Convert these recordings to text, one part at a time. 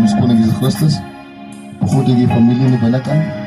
ons Koning Jesus Christus, begroet ek die familie in die binnekant.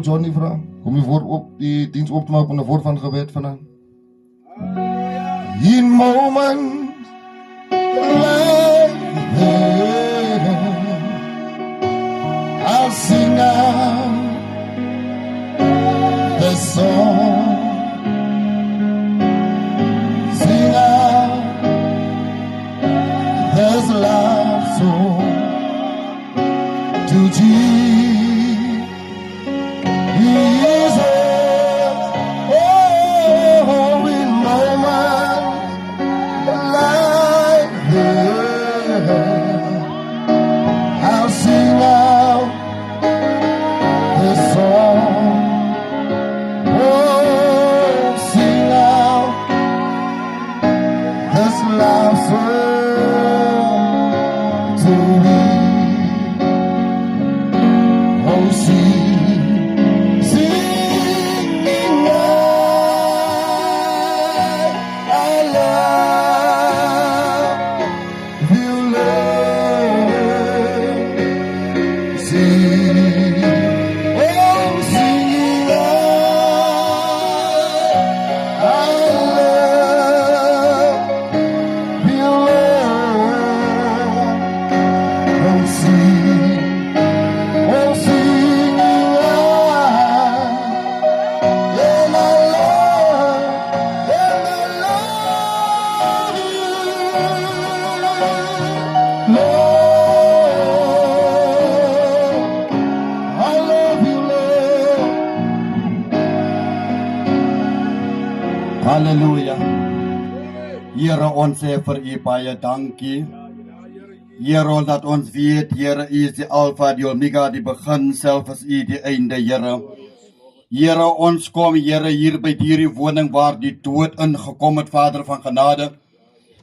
Johnny vra, kom die woord op, die diens op te maak met 'n woord van gebed vanaand. In moments like this, I'll sing out the song, sing out this love song to Jesus. In moments like this, Here, ons sê vir u baie dankie. Here, dat ons weet, Here, u is die Alpha, die Omega, die begin, self is u die einde, Here. Here, ons kom, Here, hier by hierdie woning waar die dood ingekom het, Vader van genade.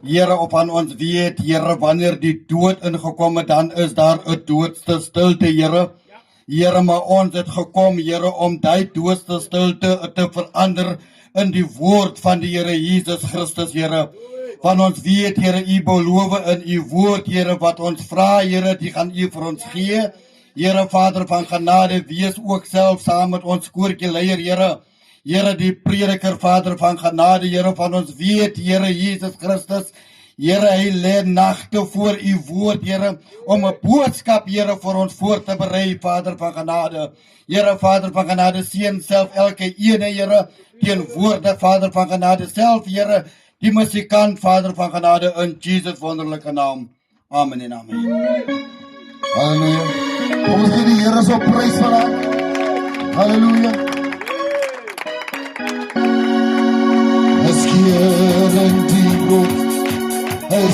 Here, op aan ons weet, Here, wanneer die dood ingekom het, dan is daar 'n doodste stilte, Here. Here, maar ons het gekom, Here, om die doodste stilte te verander in die woord van die Here Jesus Christus, Here. Van ons weet, Here, u beloof in u woord, Here, wat ons vra, Here, die gaan u vir ons gee. Here, Vader van genade, wees ook self saam met ons koortjieleier, Here. Here, die prediker, Vader van genade, Here, van ons weet, Here Jesus Christus, Here, hy lê nagte voor u woord, Here, om 'n boodskap, Here, vir ons voor te berei, Vader van genade. Here, Vader van genade, seën self elke ene, Here, teenwoorde, Vader van genade, self, Here, die musikant, Vader van genade, in Jesus wonderlike naam. Amen en amen. Halleluja. Kom ons gee die Here so prys vandag. Halleluja. Eskier en die brood,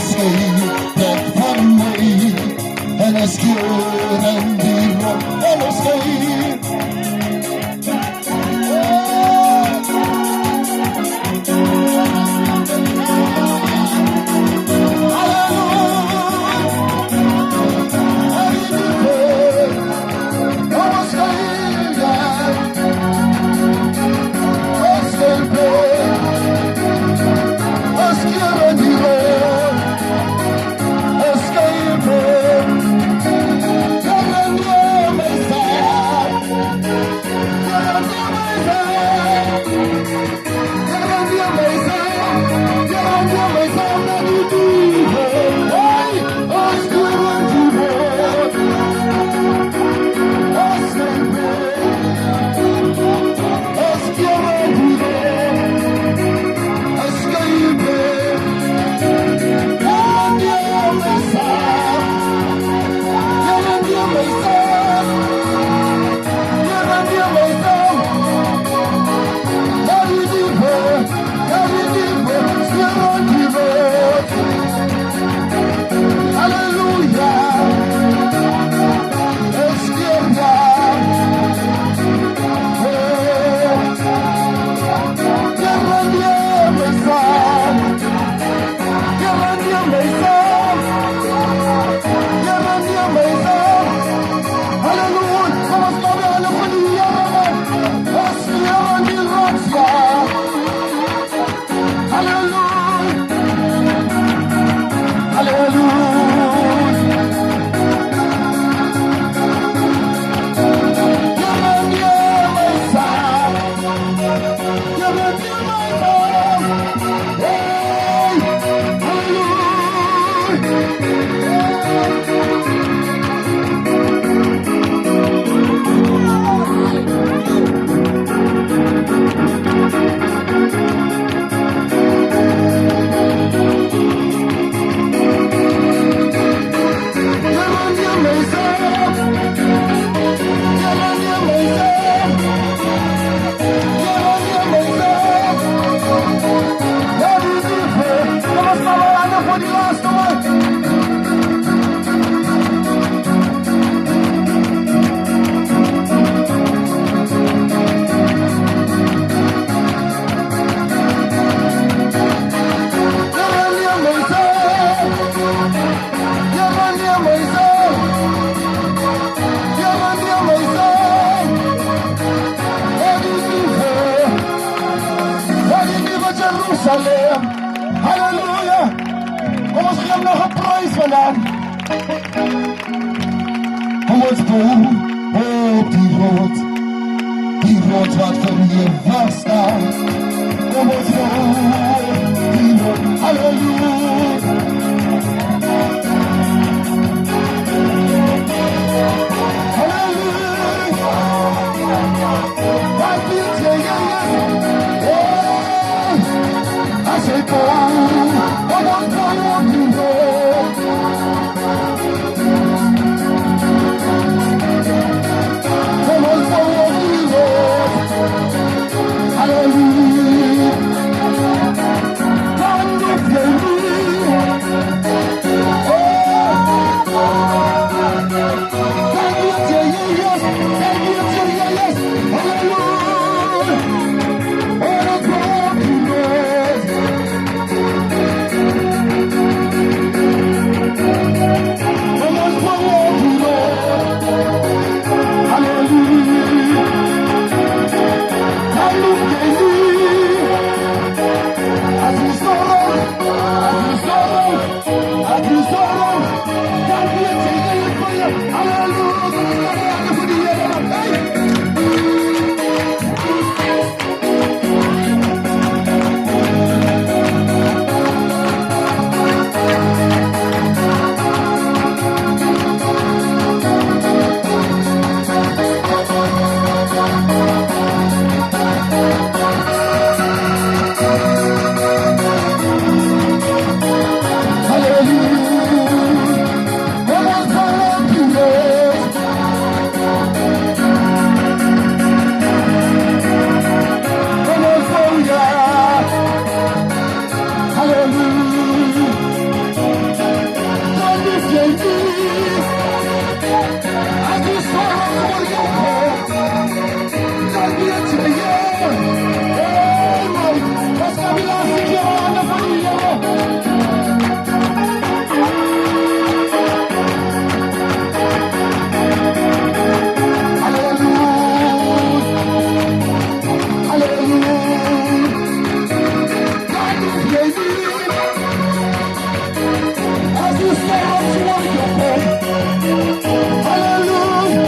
skei dat van my. En eskier en die brood, skei. Jerusalem. Halleluja. Kom ons gee hom nog 'n prys vandag. Kom ons bou op die rood wat vir ewig staan. Kom ons bou die rood. Halleluja. Hallelujah. As you stand toward your faith. Hallelujah.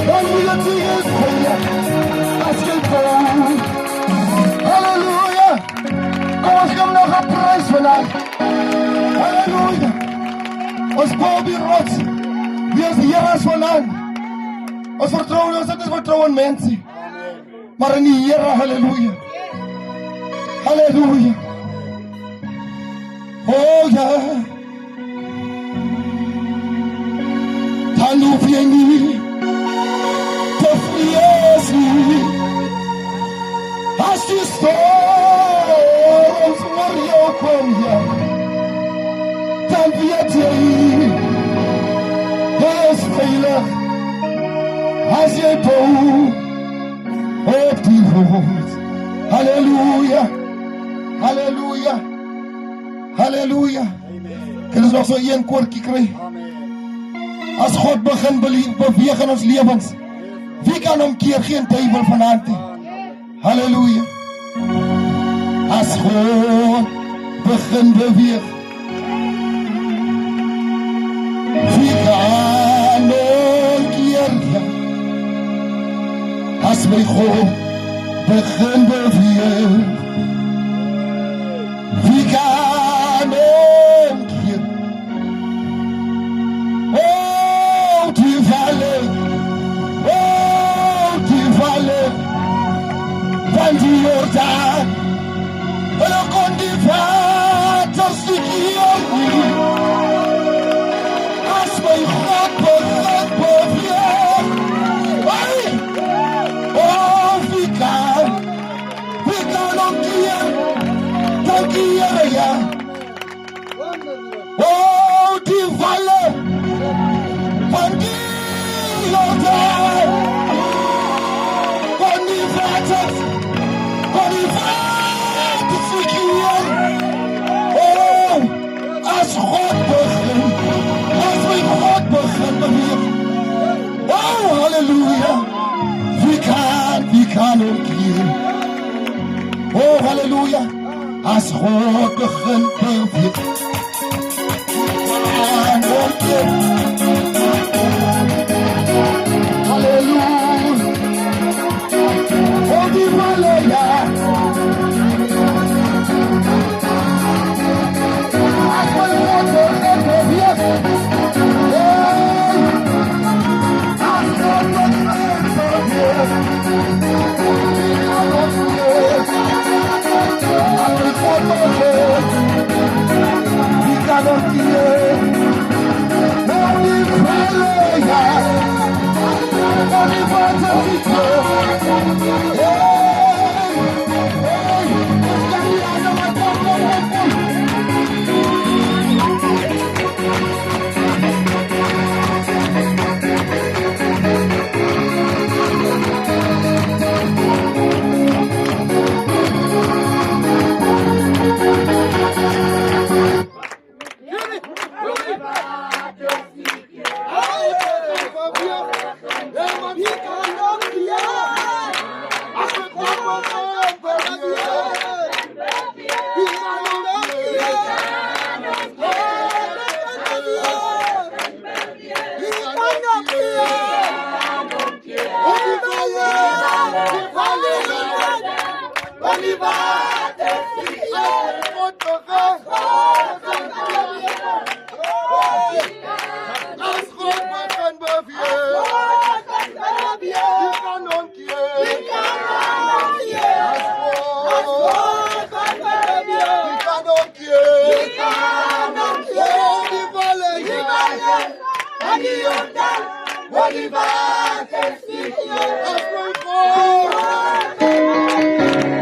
Don't be a tears for you. Ask him for. Hallelujah. Kom ons kom nog 'n prys vandag. Hallelujah. Ons bou die rots. Wie is die Here is vandag? Ons vertrou ons dit is vertrou in mense. Maar in die Here, hallelujah. Hallelujah. Oh ja. Dan hoef jy nie te vrees nie. As die storms oor jou kom, ja, dan weet jy, jy is veilig. As jy bou op die rots. Halleluja. Halleluja. Halleluja. Kan ons nog so een koortjie kry? As God begin beweeg in ons lewens, wie kan hom keer? Geen duiwel vanaand nie. Halleluja. As God begin beweeg, wie kan hom keer? As my God begin beweeg, wie kan hom keer? Oh, die valle van die Jordaan, hulle kon die waters nie keer nie. As my God begin beweeg, oh, wie kan hom keer? Dankie Here, ja. Oh, die valle van die Jordaan, van die waters nie keer. Oh, as God begin, as my God begin beweeg, oh, halleluja, wie kan hom keer? Oh, halleluja, as God begin beweeg, kan hom keer. Halleluja, oh, die valle, ja. As my God begin beweeg, as God begin beweeg, wie kan hom keer? Oh, die valle, ja. Oh, die waters nie keer. Ons kan nie aan hom kom.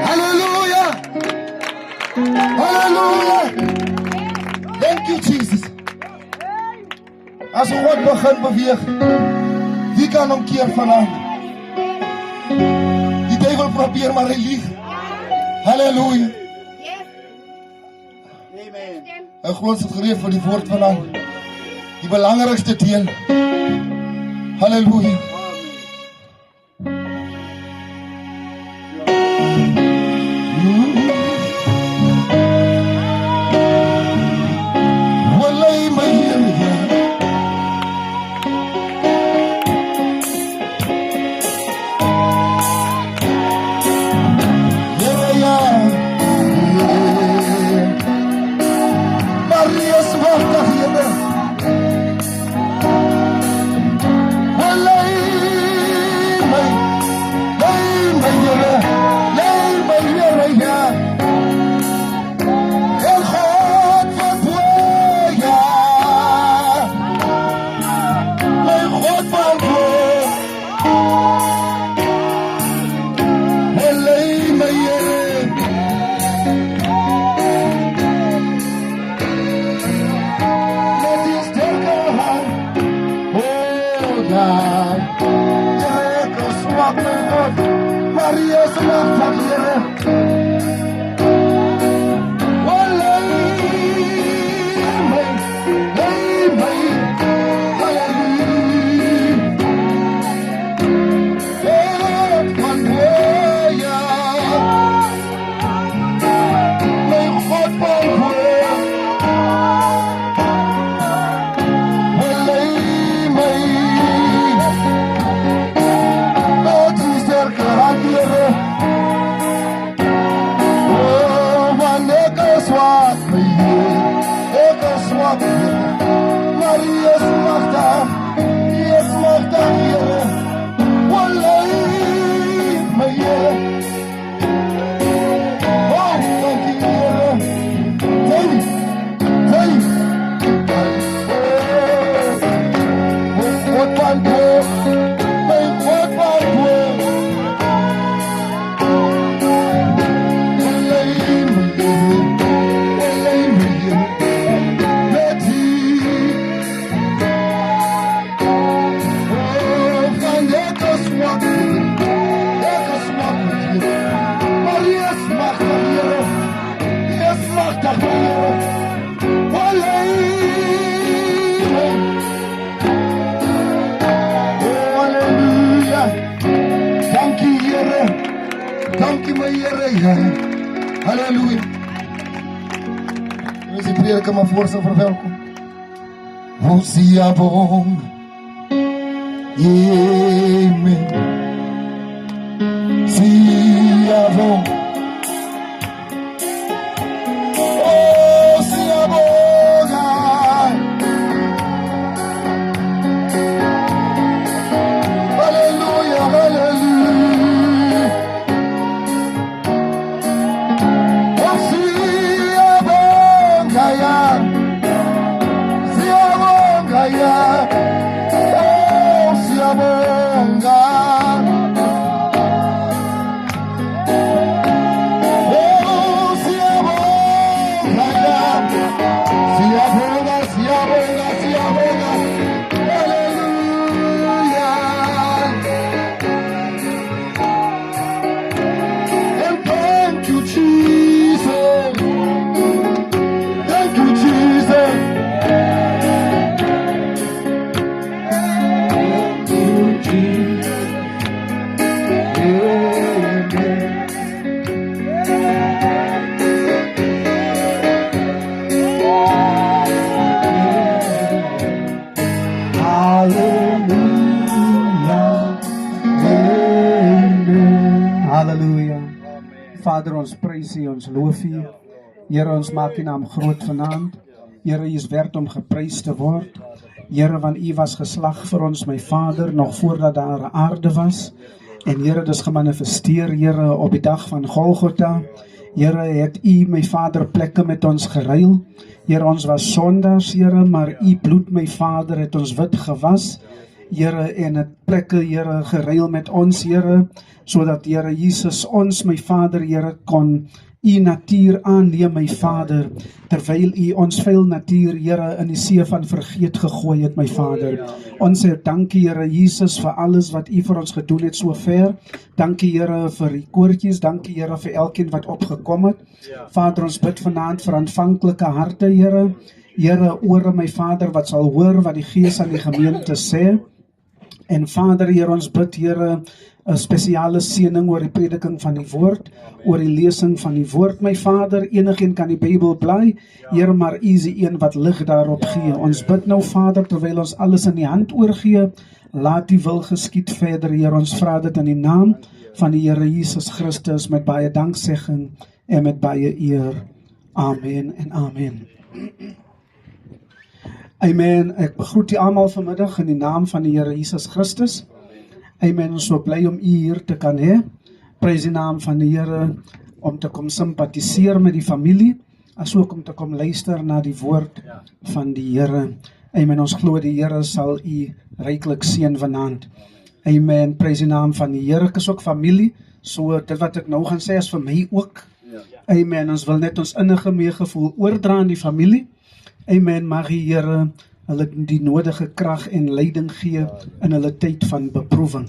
Hallelujah! Hallelujah! Thank you, Jesus. As God begin beweeg, wie kan hom keer vanaand? Die duiwel probeer, maar hy lieg. Halleluja. Hy glo ons het gereed vir die woord vanaand. Die belangrikste deel. Halleluja. swak, Here. Maar U is magtig, U is magtig, Here. Walai, my Here. Oh, dankie, Here. Hey, hey. Wat van toe, my wat van toe. Walai, my Here. Walai, my Here. Met U. Oh, van ek is swak, ek is swak met U. Maar U is magtig, Here. U is magtig, Here. Walai, oh, halleluja. Dankie, Here. Dankie, my Here, ja. Halleluja. Wees die prediker maar voor sy verwelkom. Hosiabong. Amen. Siabong. Oh, siabong. Hallelujah, hallelujah. Oh, siabong kaya. Siabong kaya. Oh, siabong kaya. Oh, siabong kaya. Siabonga, siabonga, siabonga. Hallelujah. And thank you, Jesus. Thank you, Jesus. Thank you, Jesus. Amen. Hallelujah. Amen. Halleluja. Vader, ons prys U, ons loof U. Here, ons maak U naam groot vanaand. Here, U is werd om geprys te word. Here, want U was geslag vir ons, my Vader, nog voordat daar 'n aarde was. En Here, dis gemanifesteer, Here, op die dag van Golgotha. Here, het U, my Vader, plekke met ons geruil. Here, ons was sondaars, Here, maar U bloed, my Vader, het ons wit gewas. Here, en het plekke, Here, geruil met ons, Here, sodat, Here, Jesus, ons, my Vader, Here, kon U natuur aanneem, my Vader, terwyl U ons vuil natuur, Here, in die see van vergeet gegooi het, my Vader. Ons sê dankie, Here Jesus, vir alles wat U vir ons gedoen het so ver. Dankie, Here, vir die koortjies. Dankie, Here, vir elkeen wat opgekom het. Vader, ons bid vanaand vir aanvanklike harte, Here. Here, ore, my Vader, wat sal hoor wat die Gees aan die gemeente sê. En Vader, Here, ons bid, Here, 'n spesiale seëning oor die prediking van die woord, oor die lesing van die woord, my Vader. Enigeen kan die Bybel blaai, Here, maar U is die een wat lig daarop gee. Ons bid nou, Vader, terwyl ons alles in die hand oorgee, laat die wil geskied verder, Here. Ons vra dit in die naam van die Here Jesus Christus met baie danksegging en met baie eer. Amen en amen. Amen. Ek begroet u almal vanmiddag in die naam van die Here Jesus Christus. Amen. Ons is so bly om u hier te kan hê. Prys die naam van die Here om te kom simpatiseer met die familie, asook om te kom luister na die woord van die Here. Amen. Ons glo die Here sal u ryklik seën vanaand. Amen. Prys die naam van die Here. Ek is ook familie, so dit wat ek nou gaan sê is vir my ook. Amen. Ons wil net ons innige meegevoel oordra aan die familie. Amen. Mag die Here hulle die nodige krag en leiding gee in hulle tyd van beproewing.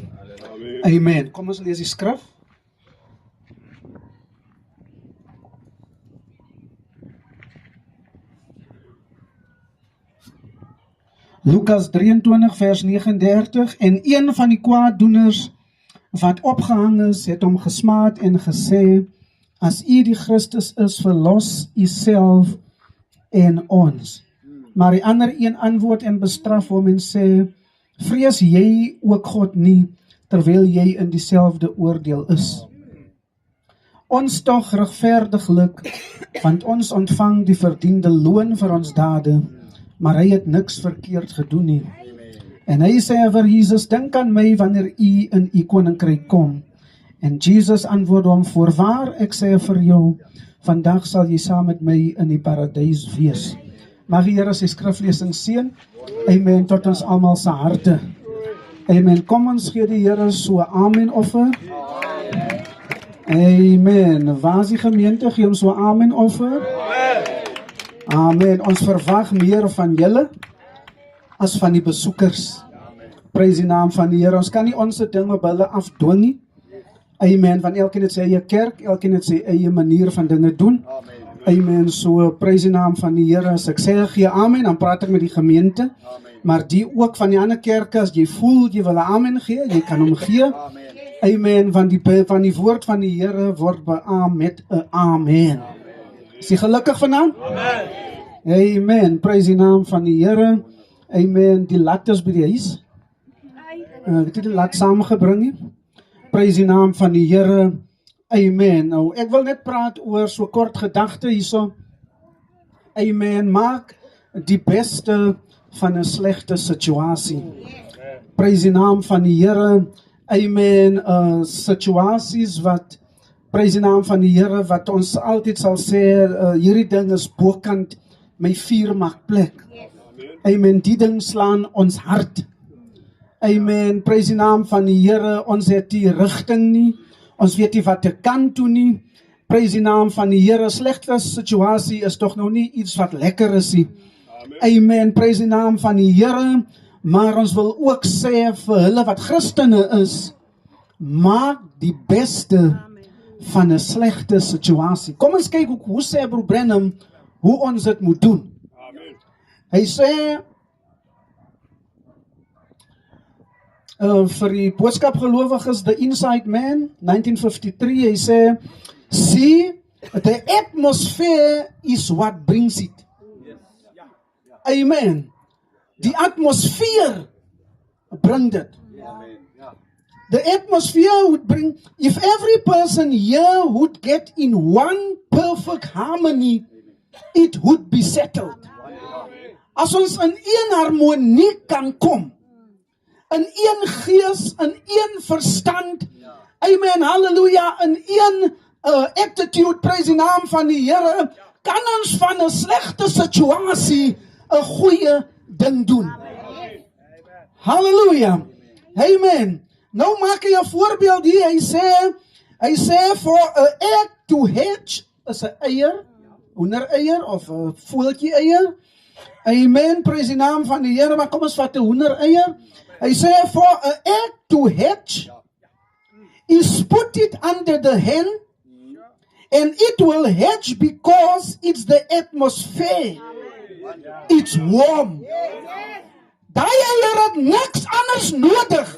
Amen. Kom ons lees die skrif. Lukas 23 vers 39, en een van die kwaaddoeners wat opgehang is, het hom gesmaad en gesê, as u die Christus is, verlos u self en ons. Maar die ander een antwoord en bestraf hom en sê, vrees jy ook God nie, terwyl jy in dieselfde oordeel is. Ons tog regverdiglik, want ons ontvang die verdiende loon vir ons dade, maar hy het niks verkeerd gedoen nie. En hy sê vir Jesus, dink aan my wanneer u in u koninkryk kom. En Jesus antwoord hom, voorwaar ek sê vir jou, vandag sal jy saam met my in die paradys wees. Mag die Here sy skriflesing seën. Amen, tot ons almal se harte. Amen, kom ons gee die Here so amen offer. Amen, waar is die gemeente, gee ons so amen offer. Amen, ons verwag meer van julle as van die besoekers. Prys die naam van die Here. Ons kan nie ons dinge op hulle afdwing nie. Amen, want elkeen het sy eie kerk, elkeen het sy eie manier van dinge doen. Amen, so prys die naam van die Here. As ek sê gee amen, dan praat ek met die gemeente. Maar die ook van die ander kerke, as jy voel jy wil 'n amen gee, jy kan hom gee. Amen, want die woord van die Here word beaam met 'n amen. Is jy gelukkig vanaand? Amen, prys die naam van die Here. Amen, die lat is by die huis. Het jy die lat saamgebring nie? Prys die naam van die Here. Amen. Nou, ek wil net praat oor so kort gedagte hierso. Amen. Maak die beste van 'n slegte situasie. Prys die naam van die Here. Amen. Situasies wat, prys die naam van die Here, wat ons altyd sal sê, hierdie ding is bokant my vuur maak plek. Amen. Die ding slaan ons hart. Amen, prys die naam van die Here, ons het die rigting nie, ons weet nie wat ek kan doen nie, prys die naam van die Here, slegte situasie is toch nou nie iets wat lekker is nie. Amen, prys die naam van die Here, maar ons wil ook sê vir hulle wat Christene is, maak die beste van 'n slegte situasie. Kom ons kyk hoe sê Broer Branham, hoe ons dit moet doen. Hy sê, vir die boodskapgelowiges, The Inside Man, 1953, hy sê, see, the atmosphere is what brings it. Amen. Die atmosfeer bring dit. The atmosphere would bring, if every person here would get in one perfect harmony, it would be settled. As ons in een harmonie kan kom, in een gees, in een verstand, amen, halleluja, in een attitude, prys die naam van die Here, kan ons van 'n slegte situasie 'n goeie ding doen. Halleluja, amen. Nou maak hy 'n voorbeeld hier, hy sê, for a egg to hatch, is 'n eier, hoendereier, of 'n voeltjie eier, amen, prys die naam van die Here, maar kom ons vat 'n hoendereier. Hy sê, for an egg to hatch, is put it under the hen, and it will hatch because it's the atmosphere. It's warm. Daai eier het niks anders nodig,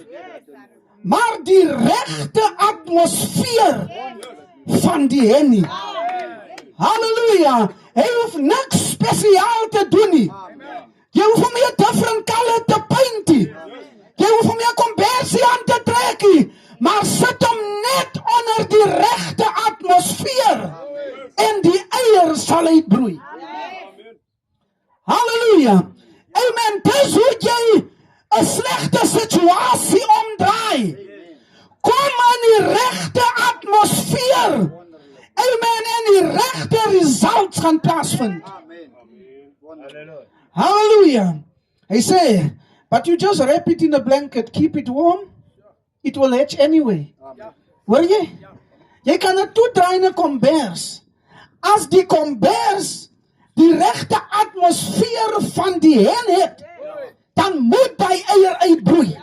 maar die regte atmosfeer van die hen nie. Halleluja, hy hoef niks spesiaal te doen nie. Jy hoef hom nie 'n different color te paint nie. Jy hoef hom nie 'n kombersie aan te trek nie, maar sit hom net onder die regte atmosfeer en die eier sal uitbroei. Halleluja. Amen. Dis hoe jy 'n slegte situasie omdraai. Kom in die regte atmosfeer. Amen. En die regte results gaan plaasvind. Halleluja. Hy sê, but you just wrap it in a blanket, keep it warm, it will hatch anyway. Hoor jy? Jy kan dit toedraai in 'n kombers. As die kombers die regte atmosfeer van die hen het, dan moet die eier uitbroei.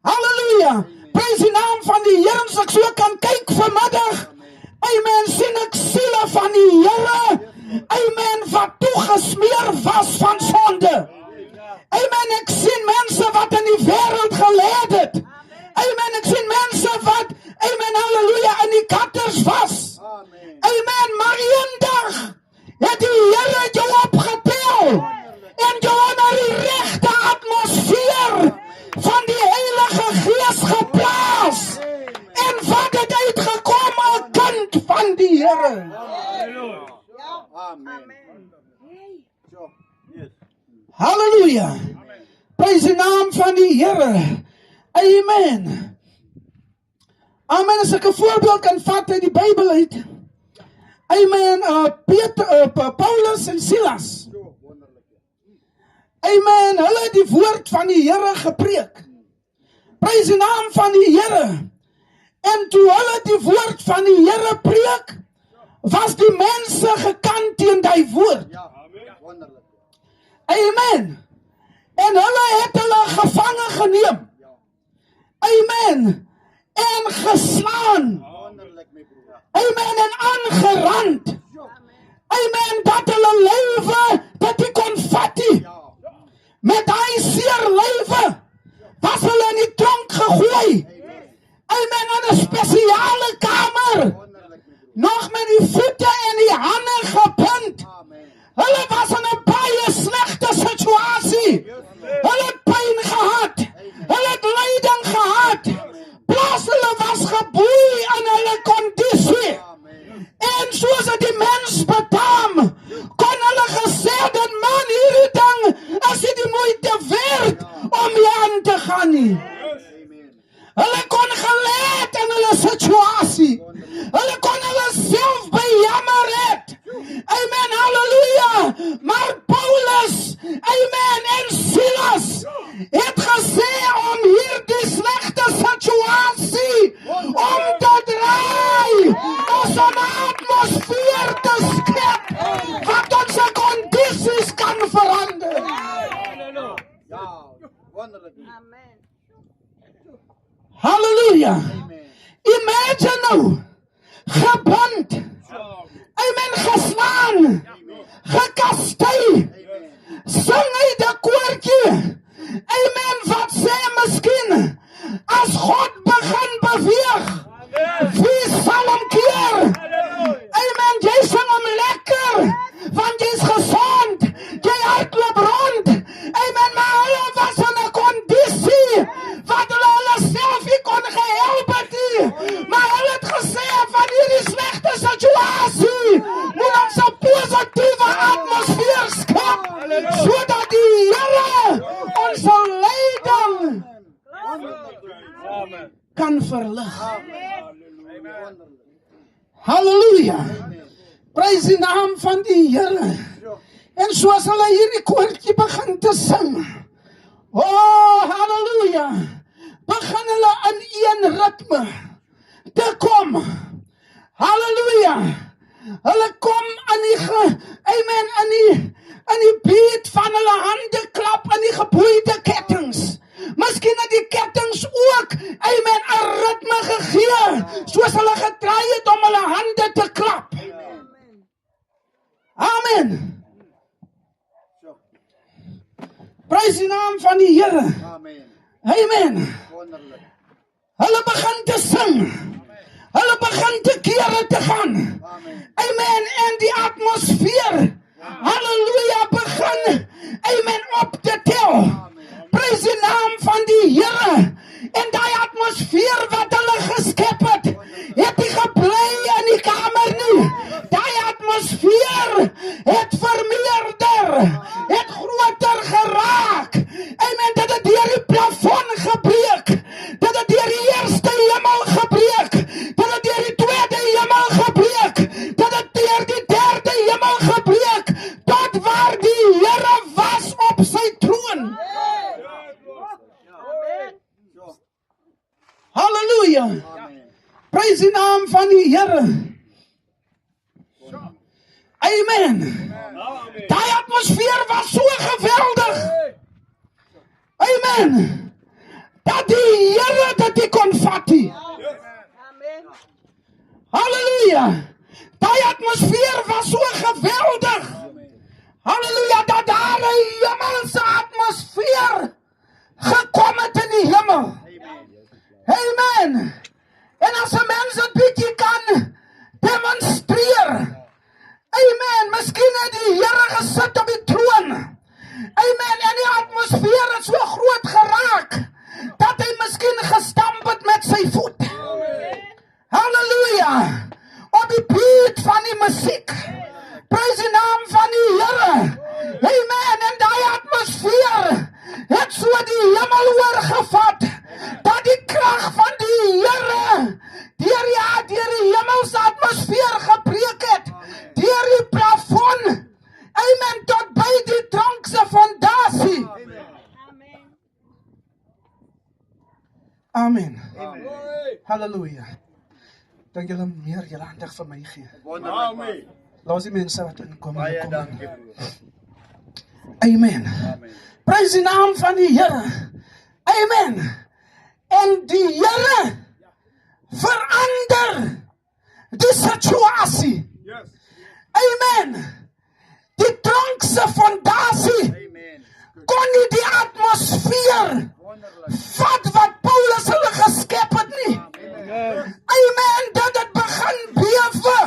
Halleluja. Prys die naam van die Here, as ek so kan kyk vanmiddag. Amen, sien ek siele van die Here. Amen, wat toegesmeer was van sonde. Amen, ek sien mense wat in die wêreld gelê het. Amen, ek sien mense wat, amen, halleluja, in die katters was. Amen, maar eendag het die Here jou opgetel en jou onder die regte atmosfeer van die Heilige Gees geplaas. En wat het uitgekom, 'n kind van die Here. Amen. Halleluja. Prys die naam van die Here. Amen. Amen. As ek 'n voorbeeld kan vat uit die Bybel uit. Amen. Paulus en Silas. Amen. Hulle het die woord van die Here gepreek. Prys die naam van die Here. En toe hulle die woord van die Here preek, was die mense gekant teen die woord. Amen. En hulle het hulle gevange geneem. Amen. En geslaan. Amen. En aangerand. Amen. Dat hulle lywe, dat die kon vat nie. Met die seer lywe was hulle in die tronk gegooi. Amen. In 'n spesiale kamer. Nog met die voete en die hande gepunt. Hulle was in 'n baie slegte situasie. Hulle het pyn gehad. Hulle het lyding gehad. Plus hulle was geboei in hulle kondisie. En soos dit die mens betaam, kon hulle gesê dat man, hierdie ding is nie die moeite werd om mee aan te gaan nie. Hulle kon geleid in hulle situasie. Hulle kon hulle self bejammer het. Amen, halleluja. Maar Paulus, amen, en Silas het gesê om hierdie slegte situasie om te draai. Ons 'n atmosfeer te skep wat onze kondisies kan verander. Halleluja. Imagine nou, geband, amen, geslaan, gekastei, sing hy die koortjie, amen, wat sê miskien, as God begin beweeg, wie sal hom keer? Amen, jy sing hom lekker, want jy is gezond, jy hardloop rond, amen, maar hulle was in 'n kondisie, wat hulle self nie kon gehelp het nie, maar hulle het gesê, van hierdie slegte situasie, moet ons 'n positiewe atmosfeer skep, sodat die Here ons lyding kan verlig. Halleluja. Prys die naam van die Here. En soos hulle hierdie koortjie begin te sing, oh, halleluja, begin hulle in een ritme te kom. Halleluja. Hulle kom amen, in die beat van hulle hande klap in die geboeide kettings. Miskien het die kettings ook, amen, 'n ritme gegee, soos hulle getry het om hulle hande te klap. Amen. Prys die naam van die Here. Amen. Hulle begin te sing. Hulle begin te kere te gaan. Amen. En die atmosfeer, halleluja, begin, amen, op te tel. Prys die naam van die Here. En die atmosfeer wat hulle geskep het nie gebly in die kamer nie. Die atmosfeer het vermeerder, het groter geraak. Amen, dat het deur die plafon gebreek, dat het deur die eerste hemel gebreek, dat het deur die tweede hemel gebreek, dat het deur die derde hemel gebreek, tot waar die Here was op sy troon. Halleluja. Prys die naam van die Here. Amen. Die atmosfeer was so geweldig. Amen. Dat die Here dit kon vat. Halleluja. Die atmosfeer was so geweldig. Halleluja, dat daar 'n hemelse atmosfeer gekom het in die hemel. Amen. En as 'n mens dit bietjie kan demonstreer. Amen. Miskien het die Here gesit op die troon. Amen. En die atmosfeer het so groot geraak dat hy miskien gestamp het met sy voet. Halleluja. Op die beat van die musiek. Prys die naam van die Here. Amen. En die atmosfeer Amen, tot by die tronk se fondasie. Amen. Halleluja. Dank julle meer, julle aandag vir my gee. Laat die mense wat inkom. Amen. Prys die naam van die Here. Amen. En die Here verander die situasie. Amen. Die tronk se fondasie kon nie die atmosfeer vat wat Paulus hulle geskep het nie. Amen. Dat het begin bewe.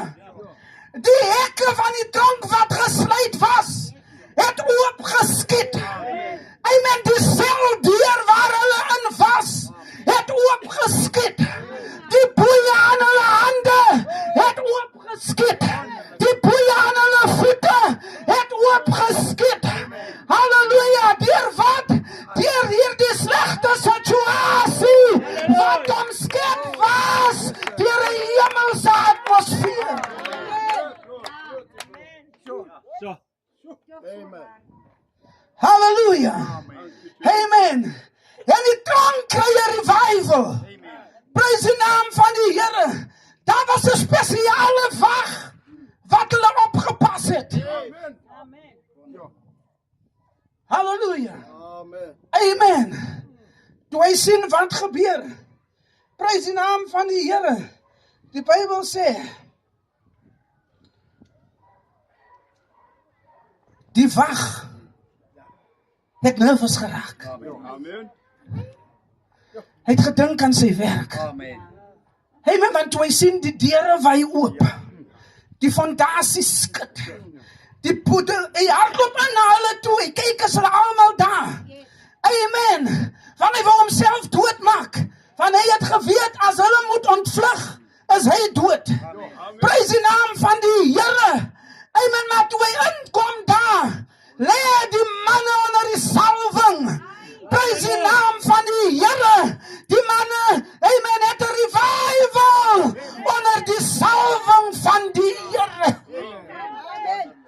Die hekke van die tronk wat gesluit was, het oopgeskiet. Amen. Die seldeur waar hulle in was, het oopgeskiet. Die boeie aan hulle hande het oopgeskiet. Die boeie aan hulle voete het oopgeskiet. Halleluja. Deur wat? Deur hierdie slegte situasie wat omskep was deur 'n hemelse atmosfeer. Halleluja. Amen. En die tronk kry 'n revival. Prys die naam van die Here. Daar was 'n spesiale wag wat hulle opgepas het. Halleluja. Amen. Toe hy sien wat gebeur. Prys die naam van die Here. Die Bybel sê die wag het nervus geraak. Hy het gedink aan sy werk. Amen, want toe hy sien die deure wy oop. Die fondasie skud. Die poeder, hy hardloop aan na hulle toe. Hy kyk as hulle almal daar. Amen. Want hy wou homself doodmaak. Want hy het geweet as hulle moet ontvlug, is hy dood. Prys die naam van die Here. Amen, maar toe hy inkom daar, lê die manne onder die salwing. Prys die naam van die Here. Die manne, amen, het 'n revival onder die salwing van die Here.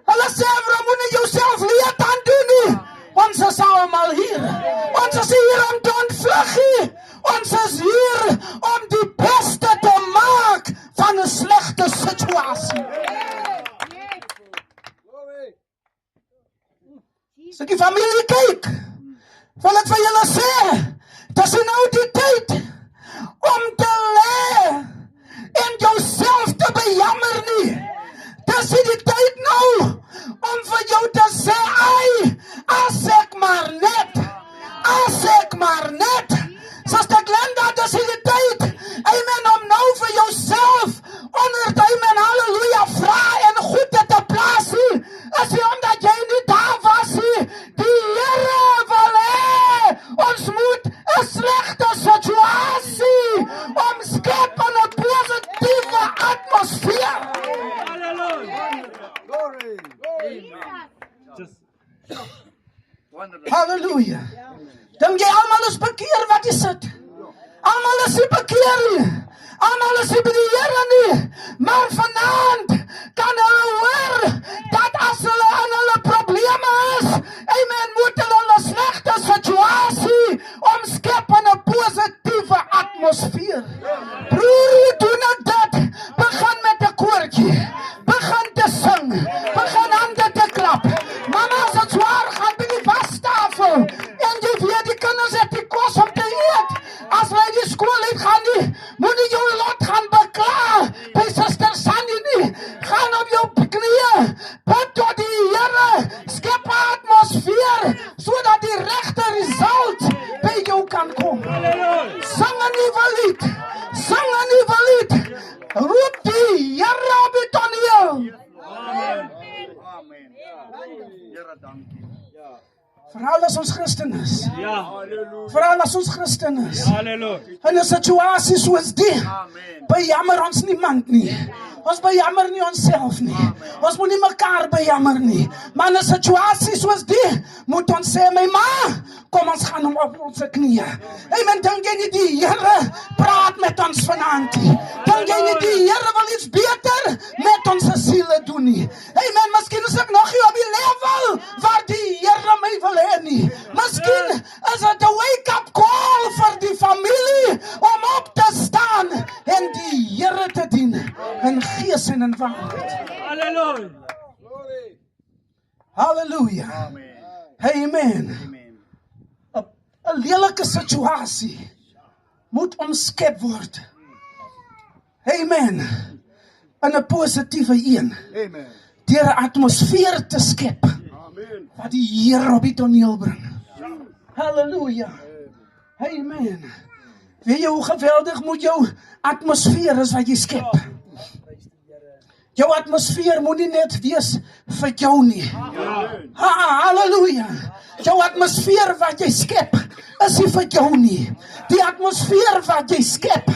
Hulle sê, waarom moet jy jouself leed aan doen nie? Ons is allemaal hier. Ons is hier om te ontvlug nie. Ons is hier om die beste te maak van 'n slegte situasie. As ek die familie kyk, wil ek vir julle sê, dis nou die tyd om te lê en jouself te bejammer nie. Dis die tyd nou om vir jou te sê, as ek maar net. Suster Glenda, dis die tyd, amen, om nou vir jouself onder, amen, halleluja, vra en goede te plaas nie. Is nie omdat jy nie daar was nie. Die Here wil hê, ons moet 'n slegte situasie omskep in 'n positiewe atmosfeer. Halleluja. Dink jy almal is bekeer wat jy sit? Almal is nie bekeer nie. Almal is nie by die Here nie. Maar vanaand kan hulle hoor dat as hulle in hulle probleme is, amen, moet hulle 'n slegte situasie omskep in 'n positiewe atmosfeer. Broer, hoe doen ek dit? Begin met 'n koortjie. Begin te sing. Begin hande te klap. Mama, as het zwaar gaan by die wastafel. En jy weet, die kinders het die kos om te eet. As hulle die skool uit gaan nie, moet nie jou lot gaan bekla by Suster Sandy nie. Gaan op jou knieë. Bid tot die Here. Skep 'n atmosfeer sodat die regte result by jou kan kom. Sing 'n nuwe lied. Sing 'n nuwe lied. Roep die Here op die toneel. Veral as ons Christen is. Veral as ons Christen is. In 'n situasie soos die, bejammer ons niemand nie. Ons bejammer nie onsself nie. Ons moet nie mekaar bejammer nie. Maar in 'n situasie soos die, moet ons sê, my ma, kom ons gaan op ons knieë. Amen, dink jy nie die Here praat met ons vanaand nie? Dink jy nie die Here wil iets beter met ons siele doen nie? Amen, miskien is ek nog nie op die level waard. Halleluja. Amen. 'n lelike situasie moet omskep word. Amen. In 'n positiewe een. Deur 'n atmosfeer te skep wat die Here op die toneel bring. Halleluja. Amen. Weet jy hoe geweldig moet jou atmosfeer is wat jy skep? Jou atmosfeer moet nie net wees vir jou nie. Halleluja. Jou atmosfeer wat jy skep is nie vir jou nie. Die atmosfeer wat jy skep,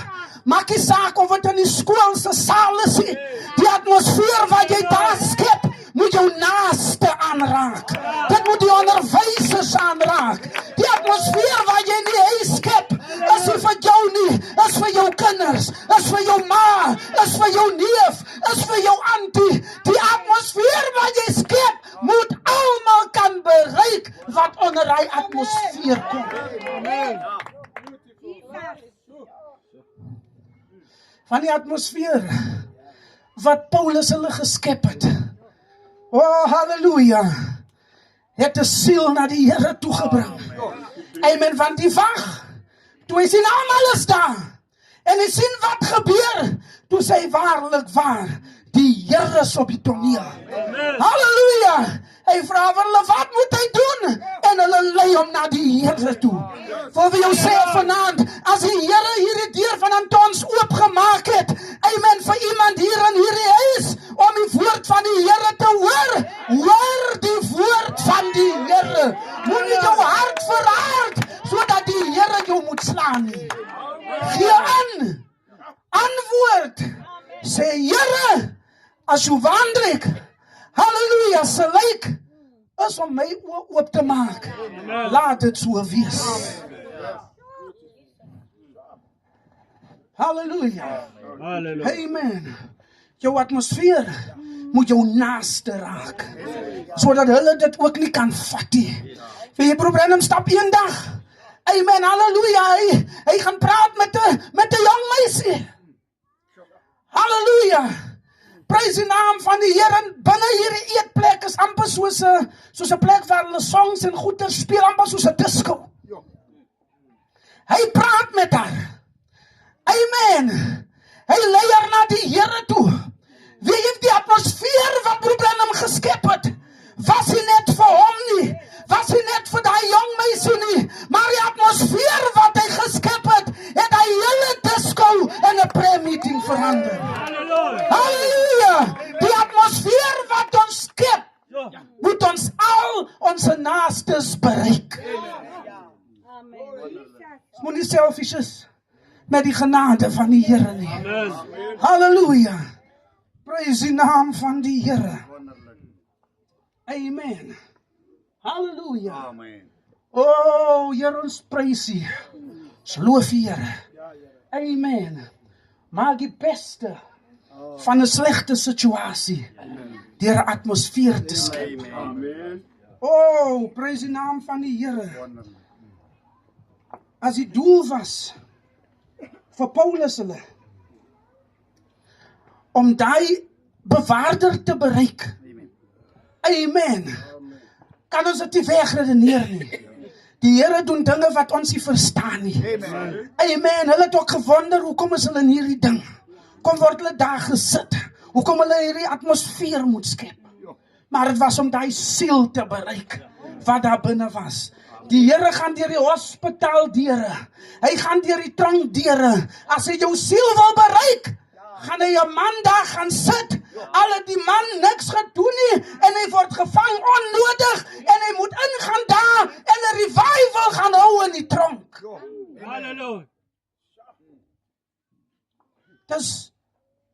maak nie saak of dit in die skool se saal is nie. Die atmosfeer wat jy daar skep, moet jou naaste aanraak. Dit moet die onderwysers aanraak. Die atmosfeer wat jy in die huis skep, is nie vir jou nie, is vir jou kinders, is vir jou ma, is vir jou neef, is vir jou auntie. Die atmosfeer wat jy skep, moet almal kan bereik wat onder hy atmosfeer kom. Van die atmosfeer wat Paulus hulle geskep het. Oh, halleluja. Het 'n siel na die Here toegebring. Amen, want die wag, toe hy sien almal is daar, en hy sien wat gebeur, toe sê hy waarlik waar, die Here is op die toneel. Halleluja. Hy vra vir hulle, wat moet hy doen? En hulle lei hom na die Here toe. Voor wie jou sê vanaand, as die Here hierdie deur van ons oopgemaak het, amen, vir iemand hier in hierdie huis, om die woord van die Here te hoor, hoor die woord van die Here. Moenie jou hart verhard, sodat die Here jou moet slaan nie. Gee aan, antwoord, sê Here, as jou wandrik, halleluja, se lyk is om my oop te maak. Laat dit so wees. Halleluja. Amen. Jou atmosfeer moet jou naaste raak, sodat hulle dit ook nie kan vat nie. Wie jy probleem stap eendag. Amen. Halleluja. Hy gaan praat met 'n jong meisie. Halleluja. Prys die naam van die Here. Binne hierdie eetplek is amper soos 'n plek waar hulle songs en goeie speel, amper soos 'n disco. Hy praat met haar. Amen. Hy lei haar na die Here toe. Wie het die atmosfeer wat Branham geskep het? Was hy net vir hom nie? Was hy net vir daai jong meisie nie? Maar die atmosfeer wat hy geskep het, het hy hele disco in 'n prayer meeting verander. Halleluja! Die atmosfeer wat ons skep, moet ons al ons naastes bereik. Moet nie selfish is met die genade van die Here nie. Halleluja! Prys die naam van die Here. Amen. Halleluja. Oh, Here, ons prys U. Ons loof U, Here. Amen. Maak die beste van 'n slegte situasie deur 'n atmosfeer te skep. Oh, prys die naam van die Here. As die doel was vir Paulus hulle om daai bewaarder te bereik. Amen. Kan ons dit nie wegredeneer nie. Die Here doen dinge wat ons nie verstaan nie. Amen. Hulle het ook gewonder, hoekom is hulle in hierdie ding? Kom word hulle daar gesit? Hoekom hulle hierdie atmosfeer moet skep? Maar dit was om daai siel te bereik, wat daar binne was. Die Here gaan deur die hospitaal deure. Hy gaan deur die tronk deure. As hy jou siel wil bereik, gaan hy 'n man daar gaan sit. Al het die man niks gedoen nie, en hy word gevang onnodig, en hy moet ingaan daar, en 'n revival gaan hou in die tronk. Halleluja. Dis,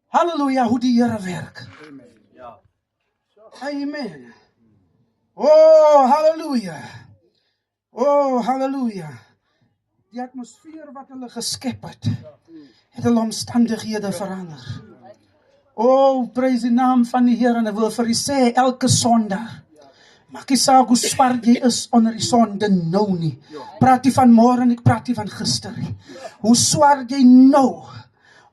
halleluja, hoe die Here werk. Amen. Oh, halleluja. Oh, halleluja. Die atmosfeer wat hulle geskep het hulle omstandighede verander. Oh, prys die naam van die Here, en ek wil vir u sê, elke Sondag, maak nie saak hoe swart jy is onder die son, nou nie. Praat nie van môre en ek praat nie van gister nie. Hoe swart jy nou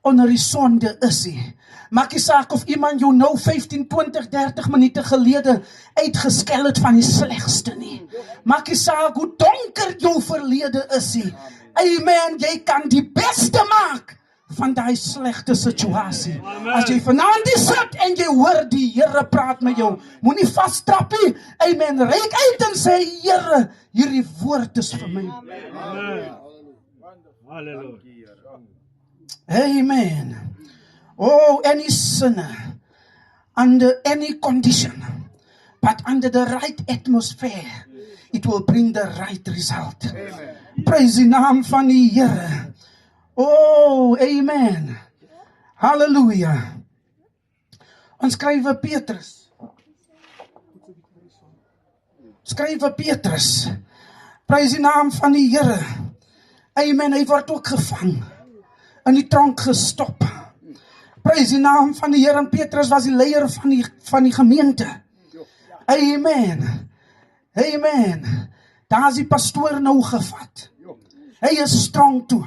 onder die sonde is nie. Maak nie saak of iemand jou nou 15, 20, 30 minute gelede uitgeskel het van die slegste nie. Maak nie saak hoe donker jou verlede is nie. Amen, jy kan die beste maak van die slegte situasie. As jy vanaand die sit en jy hoor die Here praat met jou, moenie vasstrap nie. Amen, reik uit en sê, Here, hierdie woord is vir my. Amen. Oh, any sinner, under any condition, but under the right atmosphere, it will bring the right result. Amen. Praise die naam van die Here. Oh, amen. Hallelujah. Ons skrywe Petrus. Skrywe Petrus. Praise die naam van die Here. Amen, hy word ook gevang. In die tronk gestop. Praise die naam van die Here. En Petrus was die leier van die gemeente. Amen. Amen. Daar is die pastoor nou gevat. Hy is strong toe.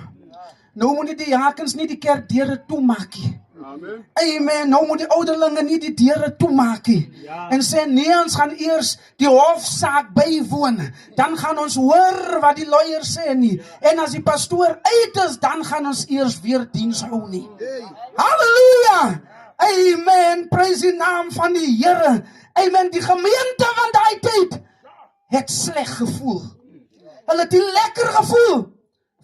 Nou moet die diakens nie die kerk deure toemaak nie. Amen. Nou moet die ouderlinge nie die deure toemaak nie. En sê nee, ons gaan eers die hofsaak bywoon. Dan gaan ons hoor wat die lawyer sê nie. En as die pastoor uit is, dan gaan ons eers weer diens hou nie. Halleluja. Amen. Praise die naam van die Here. Amen. Die gemeente van daai tyd het sleg gevoel. Hulle het nie lekker gevoel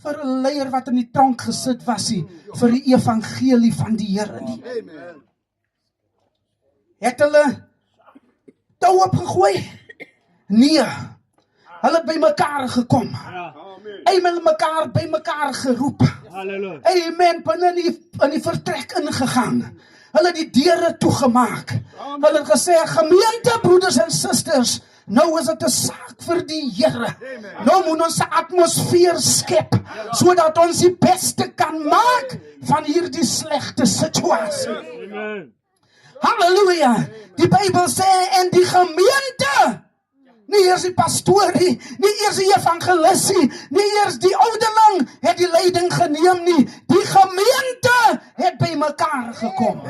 vir 'n leier wat in die tronk gesit was nie, vir die evangelie van die Here nie. Het hulle tou opgegooi? Nee. Hulle het by mekaar gekom. Amen, mekaar by mekaar geroep. Amen, binne in die vertrek ingegaan. Hulle het die deure toegemaak. Hulle het gesê, gemeente, broeders en susters, nou is dit 'n saak vir die Here. Nou moet ons 'n atmosfeer skep, sodat ons die beste kan maak van hierdie slegte situasie. Halleluja. Die Bybel sê, en die gemeente, nie eers die pastoor nie, nie eers die evangelis nie eers die ouderling het die leiding geneem nie. Die gemeente het by mekaar gekom.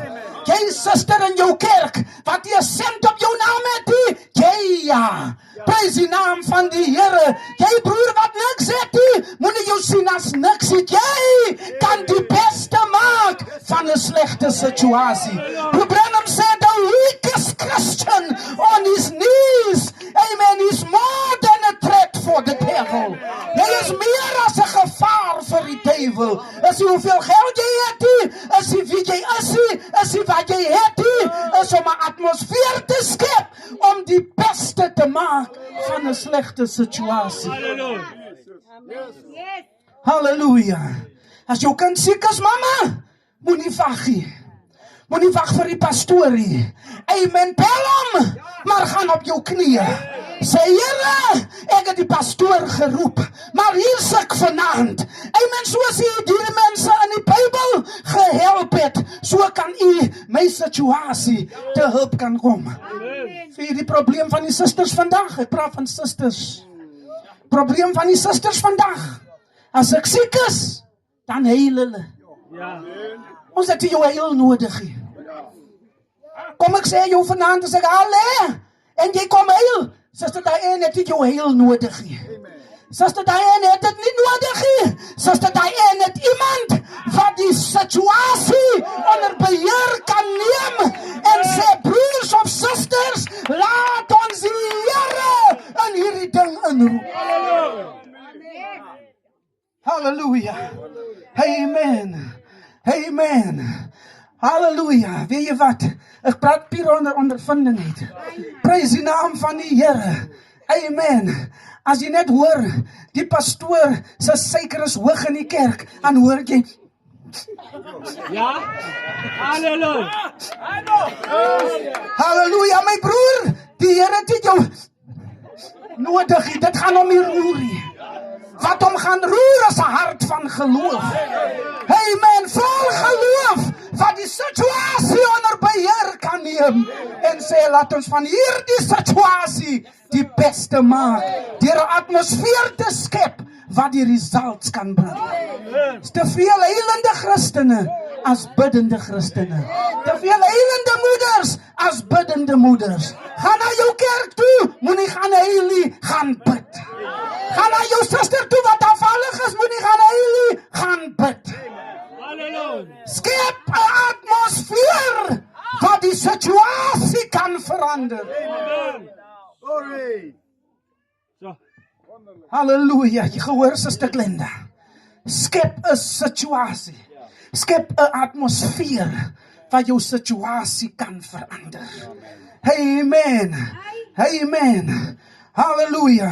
Jy suster in jou kerk, wat jy sent op jou naam het nie, jy ja. Prys die naam van die Here. Jy broer wat niks het nie, moet jy jou sien as niks het. Jy kan die beste maak van 'n slegte situasie. Branham sê, the weakest Christian on his knees, amen, is more than a threat for the devil. Hy is meer as 'n gevaar vir die duiwel. Is hy hoeveel geld jy het nie, is hy wie jy is hy wat jy het nie, is om 'n atmosfeer te skep, om die beste te maak van 'n slegte situasie. Halleluja. As jou kind siek is, mamma, moenie wag nie. Moenie wag vir die pastoor nie. Amen, bel hom, maar gaan op jou knieë. Sê, Here, ek het die pastoor geroep, maar hier is ek vanaand. Amen, soos u die mense in die Bybel gehelp het, so kan u my situasie te hulp kan kom. Sê die probleem van die susters vandag, ek praat van susters. Probleem van die susters vandag, as ek siek is, dan heil hulle. Ons het jou heel nodig nie. Kom ek sê jou vanaand, as ek haal en jy kom heil, Suster Diane het jou heel nodig nie. Suster Diane het dit nie nodig nie. Suster Diane het iemand wat die situasie onder beheer kan neem en sê, broers of susters, laat ons die Here in hierdie ding inroep. Halleluja. Amen. Amen. Halleluja. Weet jy wat? Ek praat puur onder ondervinding uit. Prys die naam van die Here. Amen. As jy net hoor, die pastoor se suiker is hoog in die kerk, dan hoor jy. Ja? Halleluja. Halleluja, my broer. Die Here het jou nodig. Dit gaan om die roer. Wat hom gaan roer is 'n hart van geloof. Amen, vol geloof, wat die situasie onder beheer kan neem. En sê, laat ons van hierdie situasie die beste maak. Deur 'n atmosfeer te skep, wat die results kan bring. Is te veel heilende Christene, as biddende Christene. Te veel huilende moeders as biddende moeders. Gaan na jou kerk toe, moenie gaan huil nie, gaan bid. Gaan na jou suster toe wat afvallig is, moenie gaan huil nie, gaan bid. Halleluja. Skep 'n atmosfeer wat die situasie kan verander. Amen. Zo. Halleluja, jy gehoor Suster Glenda. Skep 'n situasie. Skep 'n atmosfeer wat jou situasie kan verander. Amen. Amen. Halleluja.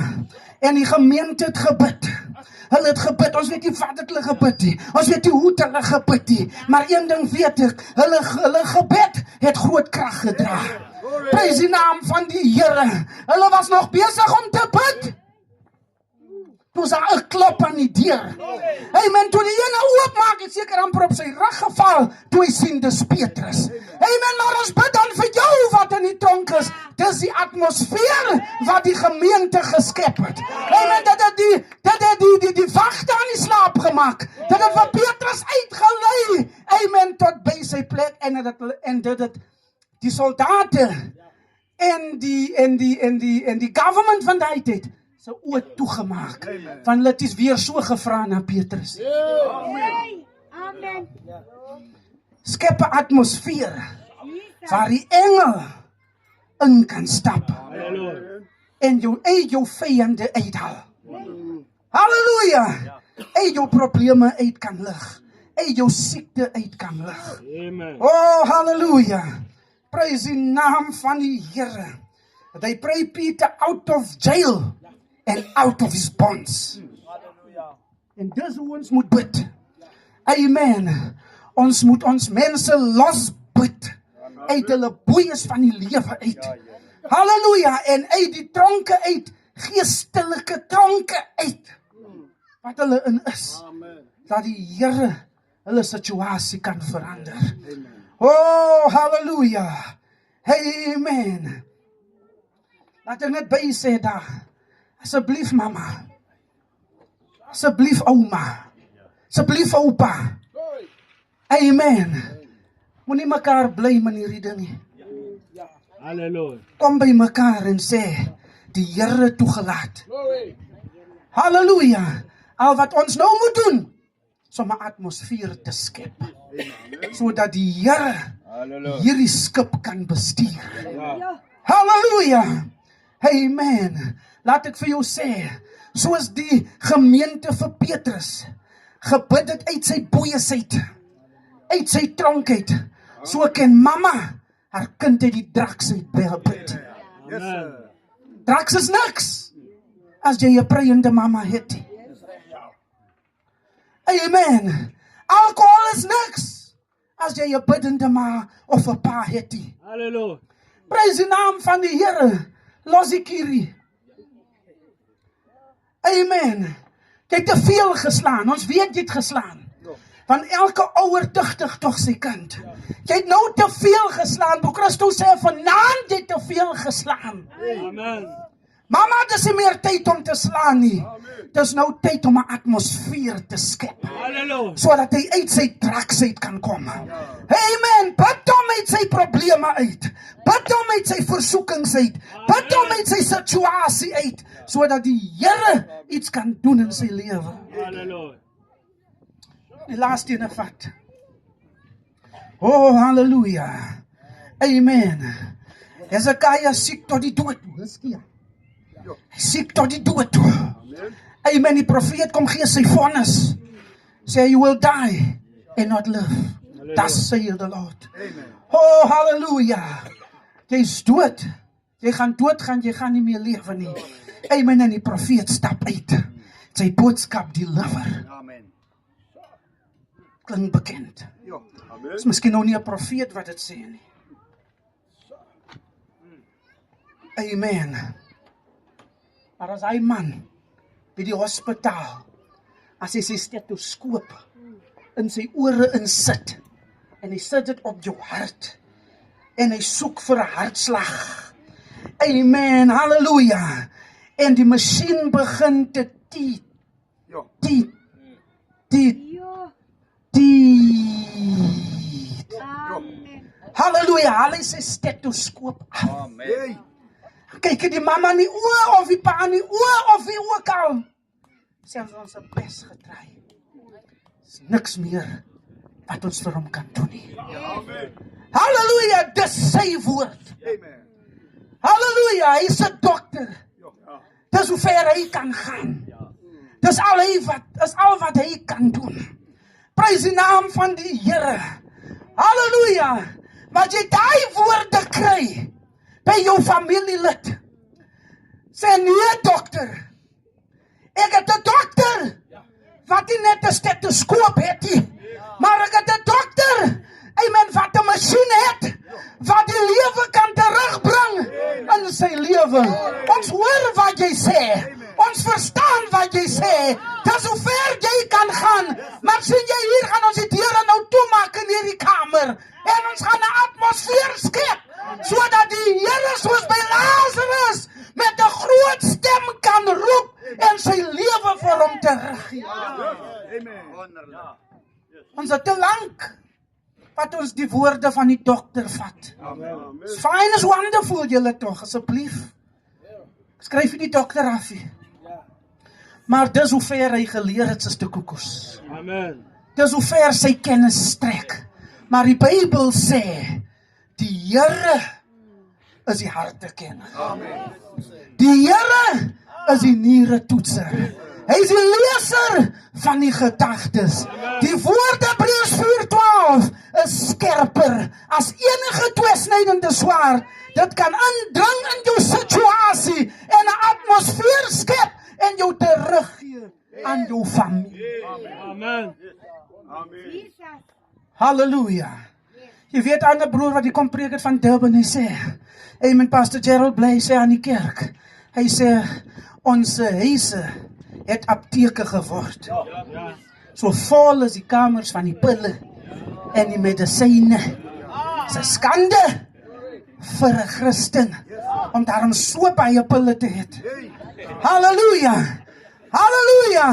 En die gemeente het gebid. Hulle het gebid. Ons weet nie wat het hulle gebid nie. Ons weet nie hoe het hulle gebid nie. Maar een ding weet ek, hulle gebed het groot krag gedra. Prys die naam van die Here. Hulle was nog besig om te bid. Toe daar 'n klop aan die deur. Amen. Toe die ene oopmaak, het seker amper op sy rug geval, toe hy sien dis Petrus. Amen. Maar ons bid dan vir jou wat in die tronk is. Dis die atmosfeer wat die gemeente geskep het. Amen. Dat het die wagte aan die slaap gemaak. Dat het vir Petrus uitgelei. Amen. Tot by sy plek en dit het die soldate en die government van die tyd se oë toegemaak. Want hulle het weer so gevra na Petrus. Amen. Skep 'n atmosfeer waar die engel in kan stap Halleluja. en jou vyande uithaal. Halleluja! Jou probleme uit kan lig. Jou siekte uit kan lig. Amen. Oh, halleluja! Prys die naam van die Here. They pray Peter out of jail and out of his bonds. En dis hoe ons moet bid. Amen. Ons moet ons mense losbid uit hulle boeies van die lewe uit. Halleluja. En uit die tronke uit, geestelike tronke uit, wat hulle in is. Dat die Here hulle situasie kan verander. Oh, halleluja. Amen. Laat ek net by sê daar. Asseblief mama. Asseblief ouma. Asseblief oupa. Amen. Moenie mekaar bly in hierdie ding nie. Halleluja. Kom by mekaar en sê, die Here toegelaat. Halleluja. Al wat ons nou moet doen, is om 'n atmosfeer te skep. Sodat die Here hierdie skip kan bestuur. Halleluja. Amen. Laat ek vir jou sê, soos die gemeente vir Petrus gebid het uit sy boeisheid, uit sy tronk uit, so kan mamma haar kind uit die draks uit bid. Amen. Draks is niks as jy 'n preiende mamma het. Amen. Alcohol is niks as jy 'n biddende ma of 'n pa het. Halleluja. Prys die naam van die Here. Los die kierie. Amen. Jy het te veel geslaan. Ons weet jy het geslaan. Want elke ouer tugtig tog sy kind. Jy het nou te veel geslaan. Bo Christus sê vanaand jy het te veel geslaan. Amen. Mama, dis nie meer tyd om te slaan nie. Dis nou tyd om 'n atmosfeer te skep. Halleluja. Sodat hy uit sy draks uit kan kom. Amen. Bid hom uit sy probleme uit. Bid hom uit sy versoekings uit. Bid hom uit sy situasie uit. Sodat die Here iets kan doen in sy lewe. Halleluja. Die laaste ene vat. Oh, halleluja. Amen. Hezekiah siek tot die dood. Siek tot die dood. Amen. Die profeet kom gee sy vonnis. Say you will die and not live. Thus saith the Lord. Oh, halleluja. Jy's dood. Jy gaan doodgaan, jy gaan nie meer lewe nie. Amen. En die profeet stap uit. Sy boodskap deliver. Klink bekend. Is miskien nou nie 'n profeet wat dit sê nie. Amen. Maar as hy man by die hospitaal, as hy sy stetoskoop in sy ore insit, en hy sit dit op jou hart, en hy soek vir 'n hartslag. Amen, halleluja. En die masjien begin te tiet. breathe. Halleluja, haal hy sy stetoskoop af. Kyk die mamma in die oë of die pa in die oë of wie ook al. Selfs ons het bes getry. Is niks meer wat ons vir hom kan doen nie. Halleluja, dis sy woord. Halleluja, hy is 'n dokter. Dis hoe ver hy kan gaan. Dis al wat hy kan doen. Prys die naam van die Here. Halleluja. Maar jy daai woorde kry by jou familielid. Sê nee dokter. Ek het 'n dokter wat nie net 'n stetoskoop het nie, maar ek het 'n dokter, amen, wat 'n masjien het wat die lewe kan terugbring in sy lewe. Ons hoor wat jy sê. Ons verstaan wat jy sê. Dis hoe ver jy kan gaan. Maar sien jy, hier gaan ons die deure nou toemaak in hierdie kamer. En ons gaan 'n atmosfeer skep, sodat die Here soos by Lazarus met 'n groot stem kan roep en sy lewe vir hom teruggee. Ons het te lank wat ons die woorde van die dokter vat. Fine is wonderful, julle tog, asseblief. Skryf jy die dokter af nie. Maar dis hoe ver hy geleer het, Suster Koekos. Amen. Dis hoe ver sy kennis strek. Maar die Bybel sê, die Here is die hartekenner. Die Here is die nieretoetser. Hy is die leser van die gedagtes. Die woord Hebreërs 4:12 is skerper as enige tweesnydende swaard. Dit kan indring in jou situasie en 'n atmosfeer skep en jou teruggee aan jou familie. Amen. Halleluja. Jy weet, ander broer wat die kom preek het van Durban, hy sê, amen, Pastor Gerald Bly sê aan die kerk, hy sê, ons huise het apteke geword. So vol is die kamers van die pille en die medisyne. Dis 'n skande vir 'n Christen om daarom so baie pille te hê. Halleluja. Halleluja.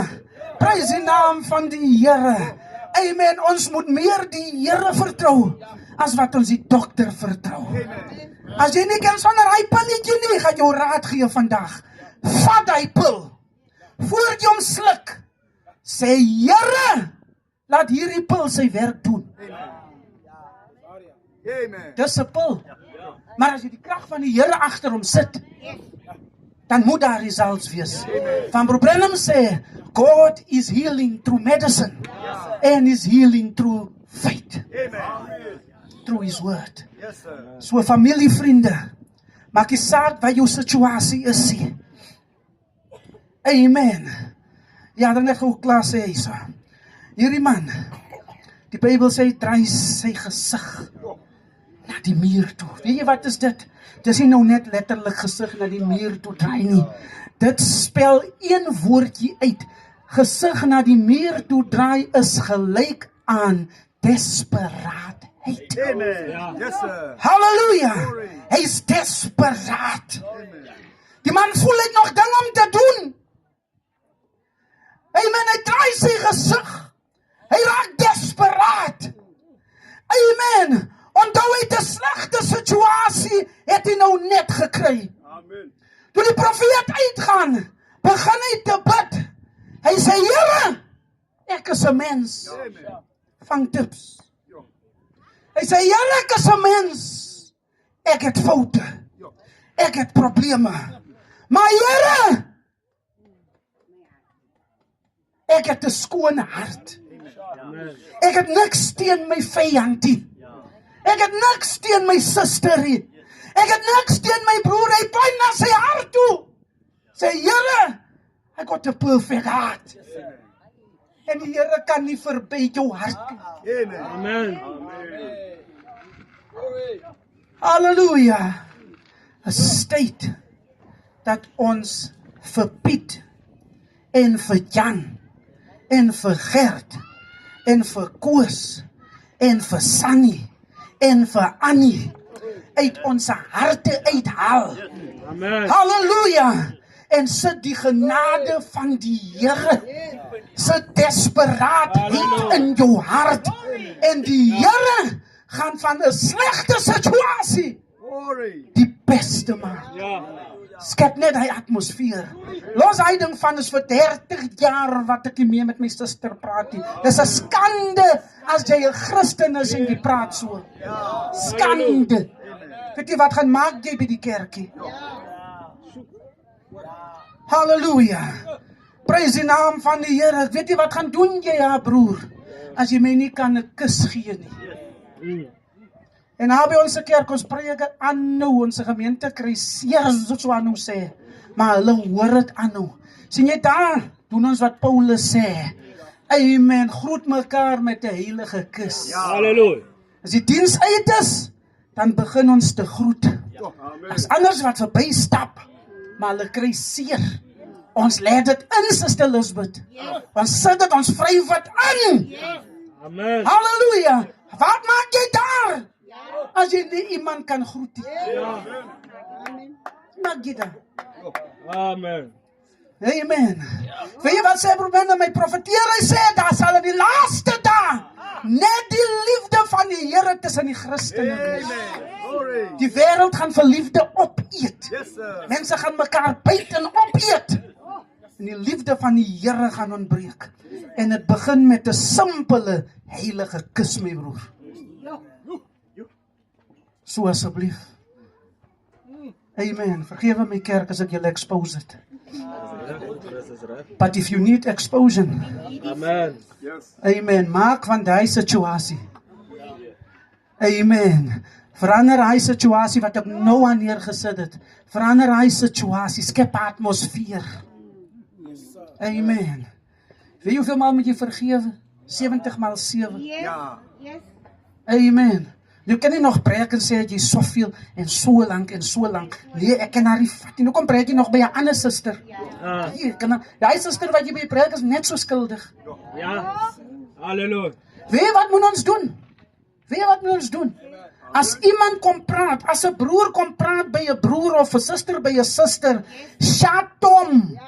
Prys die naam van die Here. Amen. Ons moet meer die Here vertrou as wat ons die dokter vertrou. As jy nie kan sonder hy pilletjie nie, gaan jou raad gee vandag. Vat hy pil. Voordat jy hom sluk, sê Here, laat hierdie pil sy werk doen. Dis 'n pil. Maar as jy die krag van die Here agter hom sit, dan moet daar results wees. Van Broer Branham sê, God is healing through medicine and is healing through faith. Through his word. So familie, vriende, maak nie saak wat jou situasie is nie. Amen. Ja, dan net gou klaar sê hy so. Hierdie man, die Bybel sê, draai sy gesig na die muur toe. Weet jy wat is dit? Dis nie nou net letterlik gesig na die muur toe draai nie. Dit spel een woordjie uit. Gesig na die muur toe draai is gelyk aan desperaatheid. Halleluja. Hy is desperaat. Die man voel hy nog ding om te doen. Amen, hy draai sy gesig. Hy raak desperaat. Amen. Onthou hy het 'n slegte situasie, het hy nou net gekry. Toe die profeet uitgaan, begin hy te bid. Hy sê, Here, ek is 'n mens. Vang tips. Hy sê, Here, ek is 'n mens. Ek het foute. Ek het probleme. Maar Here, ek het 'n skoon hart. Ek het niks teen my vyand nie. Ek het niks teen my suster nie. Ek het niks teen my broer. Hy point na sy hart toe. Sê, Here, I got a perfect heart. En die Here kan nie verby jou hart nie. Amen. Halleluja. 'n State dat ons vir Piet en vir Jan en vir Gert en vir Koos en vir Sunny en vir Annie uit ons harte uithaal. Amen. Halleluja. En sit die genade van die Here, sit desperaatheid in jou hart. En die Here gaan van 'n slegte situasie die beste maak. Ja. Skep net hy atmosfeer. Los hy ding van is vir 30 jaar wat ek nie meer met my suster praat nie. Dis 'n skande as jy 'n Christen is en jy praat so. Skande. Weet jy wat gaan maak jy by die kerkie? Halleluja. Prys die naam van die Here. Weet jy wat gaan doen jy, ja broer? As jy my nie kan 'n kus gee nie. En nou by ons kerk, ons preek aanhou, ons gemeente kry seer, soos wat ons sê. Maar hulle hoor dit aanhou. Sien jy daar? Doen ons wat Paulus sê. Amen. Groet mekaar met 'n heilige kus. Halleluja. As die diens uit is, dan begin ons te groet. As anders wat verby stap, maar hulle kry seer. Ons lê dit in, Suster Elizabeth. Ons sit dit, ons vryf wat in. Amen. Halleluja. Wat maak jy daar? As jy nie iemand kan groet nie. Maak jy daar? Amen. Amen. Weet jy wat sê broer, my profeteer, hy sê, daar sal in die laaste dae net die liefde van die Here tussen die Christene wees. Die wêreld gaan vir liefde opeet. Mense gaan mekaar byt en opeet. En die liefde van die Here gaan ontbreek. En dit begin met 'n simpele heilige kus, my broer. So asseblief. Amen. Vergewe my kerk as ek julle expose het. But if you need exposure, Amen. amen, maak van die situasie. Amen. Verander hy situasie wat ek nou aan neergesit het. Verander hy situasie, skep atmosfeer. Amen. Weet jy hoeveel maal moet jy vergewe? 70 maal 7. Ja. Amen. Jy kan nie nog preek en sê dat jy soveel en so lank en so lank. Nee, ek kan haar nie vat nie. Nou kom preek jy nog by 'n ander suster. Hier, kan daai suster wat jy by preek is net so skuldig. Ja. Halleluja. Weet jy wat moet ons doen? Weet jy wat moet ons doen? As iemand kom praat, as 'n broer kom praat by 'n broer of 'n suster by 'n suster, shut hom.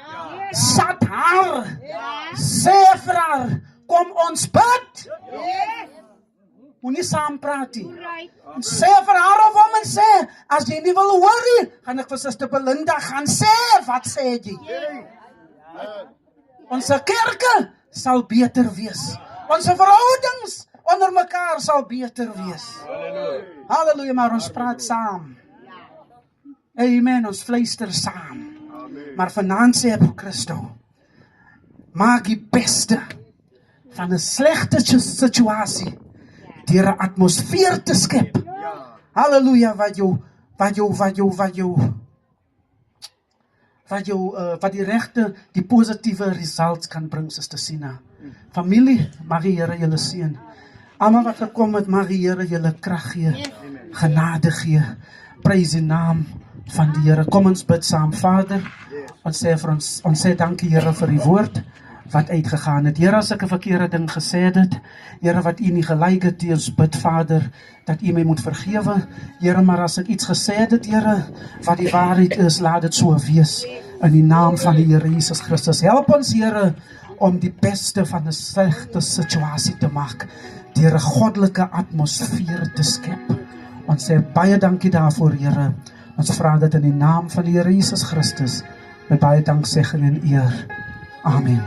Shut haar. Sê vir haar, kom ons bid. Moenie saam praat nie. Sê vir haar of hom en sê, as jy nie wil hoor nie, gaan ek vir Suster Belinda gaan sê, wat sê jy? Ons kerke sal beter wees. Ons verhoudings onder mekaar sal beter wees. Halleluja, maar ons praat saam. Amen, ons fluister saam. Maar vanaand sê ek, Christo, maak die beste van 'n slegte situasie deur 'n atmosfeer te skep. Halleluja, wat die regte, die positiewe results kan bring, Suster Sina. Familie, mag die Here julle seën. Almal wat gekom het, mag die Here julle krag gee, genade gee. Prys die naam van die Here. Kom ons bid saam. Vader, ons sê dankie Here vir die woord wat uitgegaan het. Here, as ek 'n verkeerde ding gesê het, Here, wat U nie gelyk het, ons bid Vader, dat U my moet vergewe. Here, maar as ek iets gesê het, Here, wat die waarheid is, laat dit so wees. In die naam van die Here Jesus Christus. Help ons, Here, om die beste van 'n slegte situasie te maak, deur 'n goddelike atmosfeer te skep. Ons sê baie dankie daarvoor, Here. Ons vra dit in die naam van die Here Jesus Christus, met baie danksegging en eer. Amen.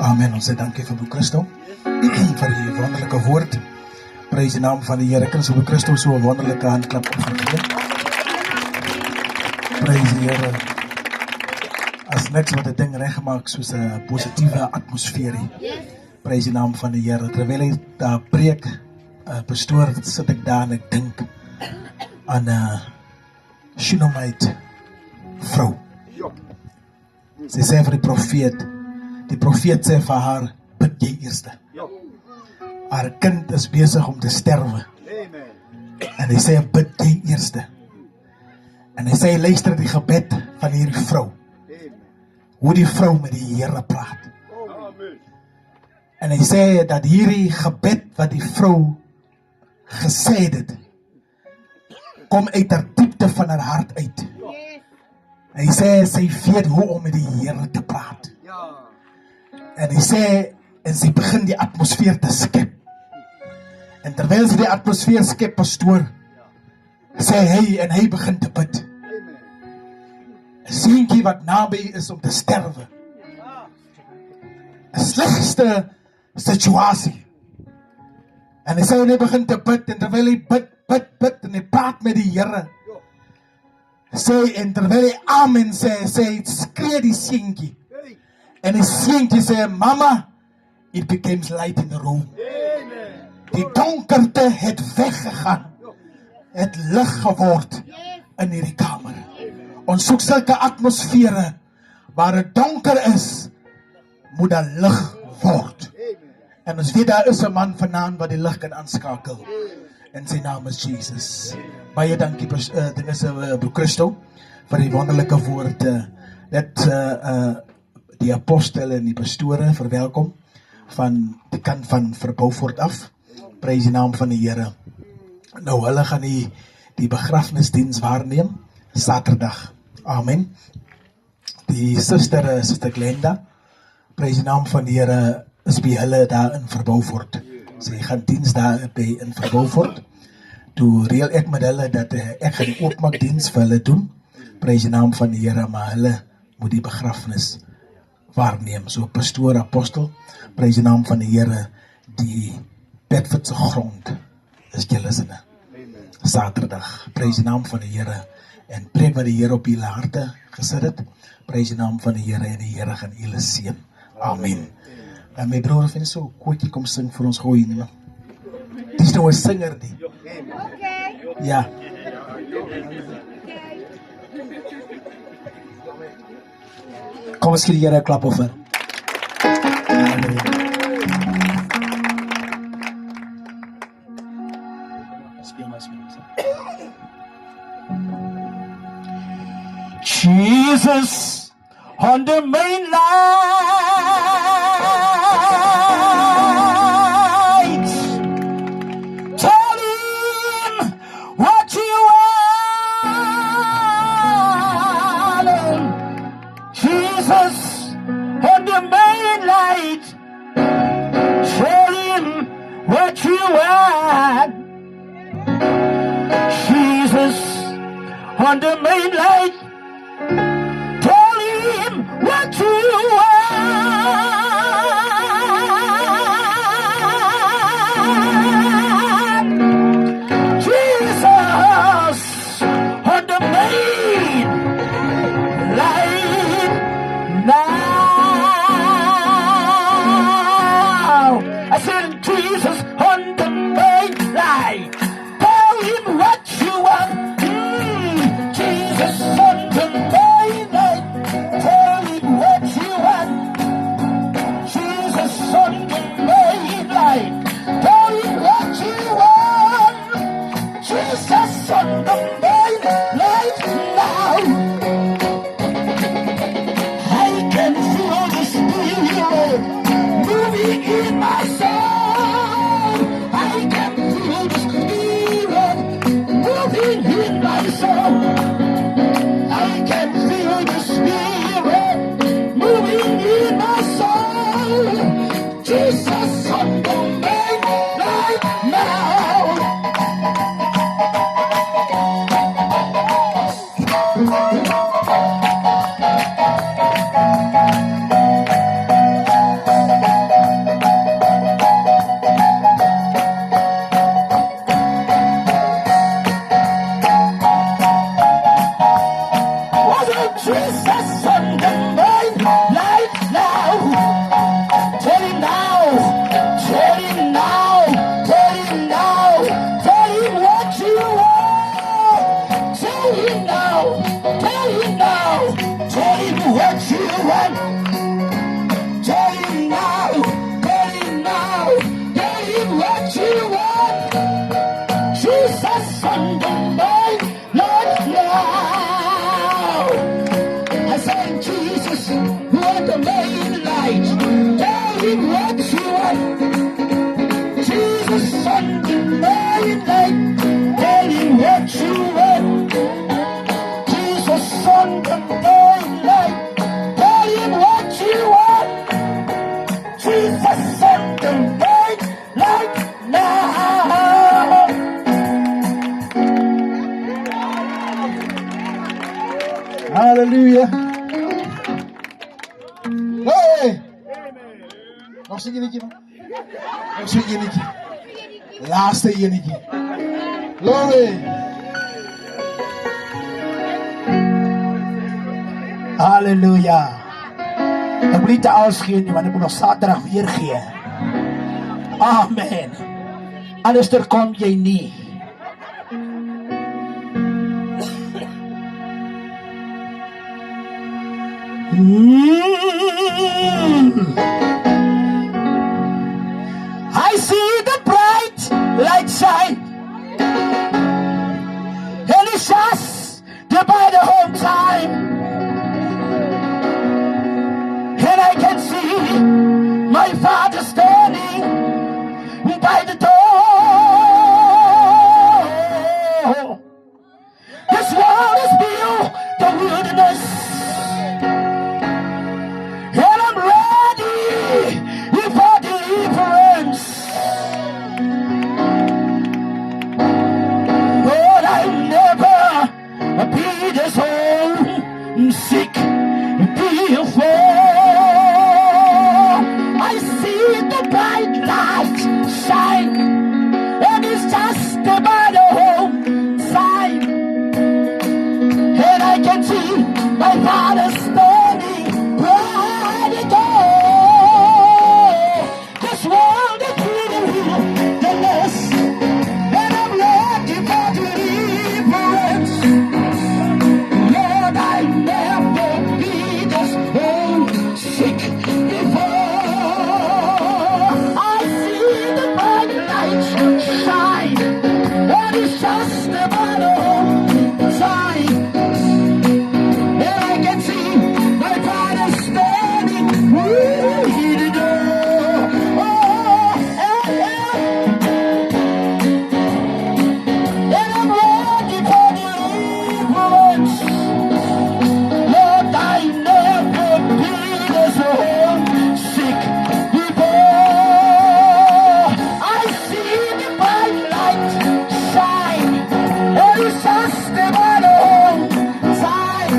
Amen, ons sê dankie vir Broer Christo vir die wonderlike woord. Prys die naam van die Here. Kan ons Broer Christo so 'n wonderlike handklap opgee? Prys die Here. As niks wat 'n ding reggemaak soos 'n positiewe atmosfeer. Prys die naam van die Here. Terwyl hy daar preek, pastoor, sit ek daar en ek dink aan 'n Shunammite vrou. Sy sê vir die profeet sê vir haar, bid jy eers. Haar kind is besig om te sterwe. En hy sê, bid jy eers. En hy sê, luister die gebed van hierdie vrou. Hoe die vrou met die Here praat. En hy sê dat hierdie gebed wat die vrou gesê het, kom uit haar diepte van haar hart uit. Hy sê, sy weet hoe om met die Here te praat. En hy sê, en sy begin die atmosfeer te skep. En terwyl sy die atmosfeer skep, pastoor, sê hy, en hy begin te bid. 'n seentjie wat naby is om te sterwe. 'n slegste situasie. En hy sê, en hy begin te bid, en terwyl hy bid, en hy praat met die Here, sê, en terwyl hy amen sê, skree die seentjie. En die seentjie sê, mama, it became light in the room. Die donkerte het weggegaan. Het lig geword in hierdie kamer. Ons soek sulke atmosfere waar het donker is, moet daar lig word. En ons weet daar is 'n man vanaand wat die lig kan aanskakel. En sy naam is Jesus. Baie dankie broer Christo vir die wonderlike woord. Die apostel en die pastore verwelkom van die kant van Beaufort af. Prys die naam van die Here. Nou hulle gaan die begrafnisdiens waarneem Saterdag. Amen. Die suster Glenda, prys die naam van die Here, is by hulle daar in Beaufort. Sy gaan diens daar in Beaufort. Toe reël ek met hulle dat ek gaan die oopmaakdiens vir hulle doen. Prys die naam van die Here, maar hulle moet die begrafnis waarneem. So pastoor, apostel, prys die naam van die Here, die Bedfordse grond is julle sinne. Saterdag, prys die naam van die Here, en preek wat die Here op julle harte gesit het. Prys die naam van die Here, en die Here gaan julle seën. Amen. En my broer, vind so 'n kootjie kom sing vir ons gooi nie. Dis nou 'n singer die. Ja. Kom ons gee die Here 'n klap offer. Jesus on the main light. Tell him what you want. Jesus on the main light. Tell him what you want. Jesus on the main light. Tell him what you want. Jesus on the main light now. I said Jesus on the main light. Tell him what you want. Jesus on the main light. Tell him what you want. Jesus on the main light. Tell him what you want. Jesus on the main light now. I can feel the Spirit moving in my soul. I can feel the Spirit moving in my soul. I can feel the Spirit moving in my soul. Jesus on the main light now. Wasn't Jesus on the main light now? Tell him now, tell him now, tell him now, tell him what you want. Tell him now, tell him now, tell him what you want. Tell him now, tell him now, tell him what you want. Jesus on the main light now. I said Jesus on the main light. Tell him what you want. Jesus on the main light. Tell him what you want. sing jy netjie man? Ek sing enetjie. Laaste enetjie. Glory. Halleluja. Ek wil nie te alles gee nie, want ek moet nog Saterdag weer gee. Amen. Anders kom jy nie. I see the bright light shine, and it's just by the whole time, and I can see my Father standing by the door. This world is built the wilderness, and I'm ready for deliverance. Lord, I'll never be this homesick before. I see the bright light shine, and it's just about the home side, and I can see my Father standing by the door. This world is wilderness, and I'm ready for deliverance. Lord, I'll never be this homesick before. I see the bright light shine, and it's just about the home side, and I can see my Father standing with the door. Oh, and I'm ready for deliverance. Lord, I never be this homesick before. I see the bright light shine, and it's just about the home side,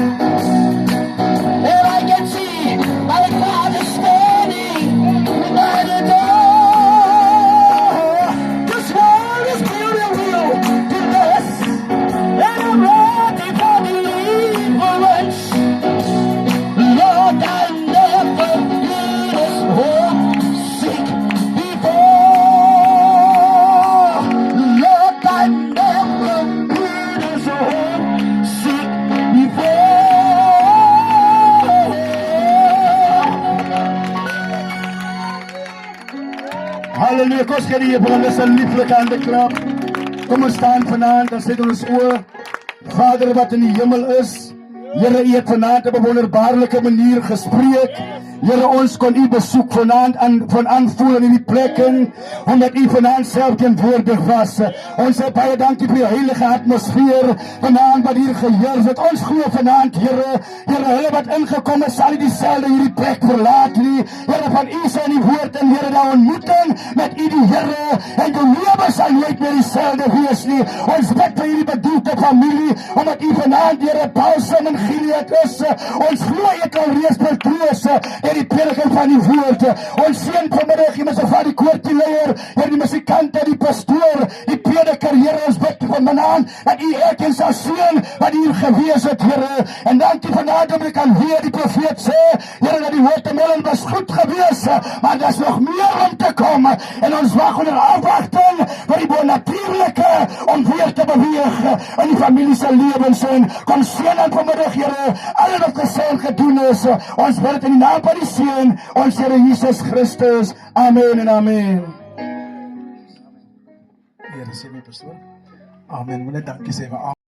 and I can see my Father standing by the door. This world is beautiful to us, and I'm ready for deliverance. Lord, I'll never be this homesick before. Lord, I'll never be this homesick before. Halleluja, kom ons gee die Here ons 'n lieflike hande klap. Kom ons staan vanaand en sit ons oë. Vader wat in die hemel is, Here, U het vanaand op 'n wonderbaarlike manier gespreek. Here, ons kon U besoek vanaand van aanvoel in hierdie plekke, omdat U vanaand self teenwoordig was. Ons sê baie dankie vir die heilige atmosfeer vanaand wat hier geheers het. Ons glo vanaand, Here, hulle wat ingekom het, sal nie dieselfde hierdie plek verlaat nie. Here, van U sê in die woord en Here, daar ontmoeting met U die Here, en jou lewe sal nooit meer dieselfde wees nie. Ons bid vir hierdie bedoelde familie, omdat U vanaand, Here, Paulsen en Gilead is. Ons glo U het alreeds vertroos in die prediking van die woord. Ons seën vanmiddag die mense van die koortleier, die musikante, die pastoor, die prediker, Here, ons bid vanaand dat U elkeen sal seën wat hier gewees het, Here. En dankie vanaand om ek kan weer die profeet sê, Here, dat die watermelon was goed gewees, maar daar is nog meer om te kom. En ons wag onder afwagting vir die bonatuurlike om weer te beweeg in die familie se lewens. En kom seën aan vanmiddag, Here, alle wat gesê en gedoen is. Ons bid dit in die naam van die Seun, ons Here Jesus Christus. Amen en amen. Here, sê my pastoor. Amen. Wil net dankie sê vir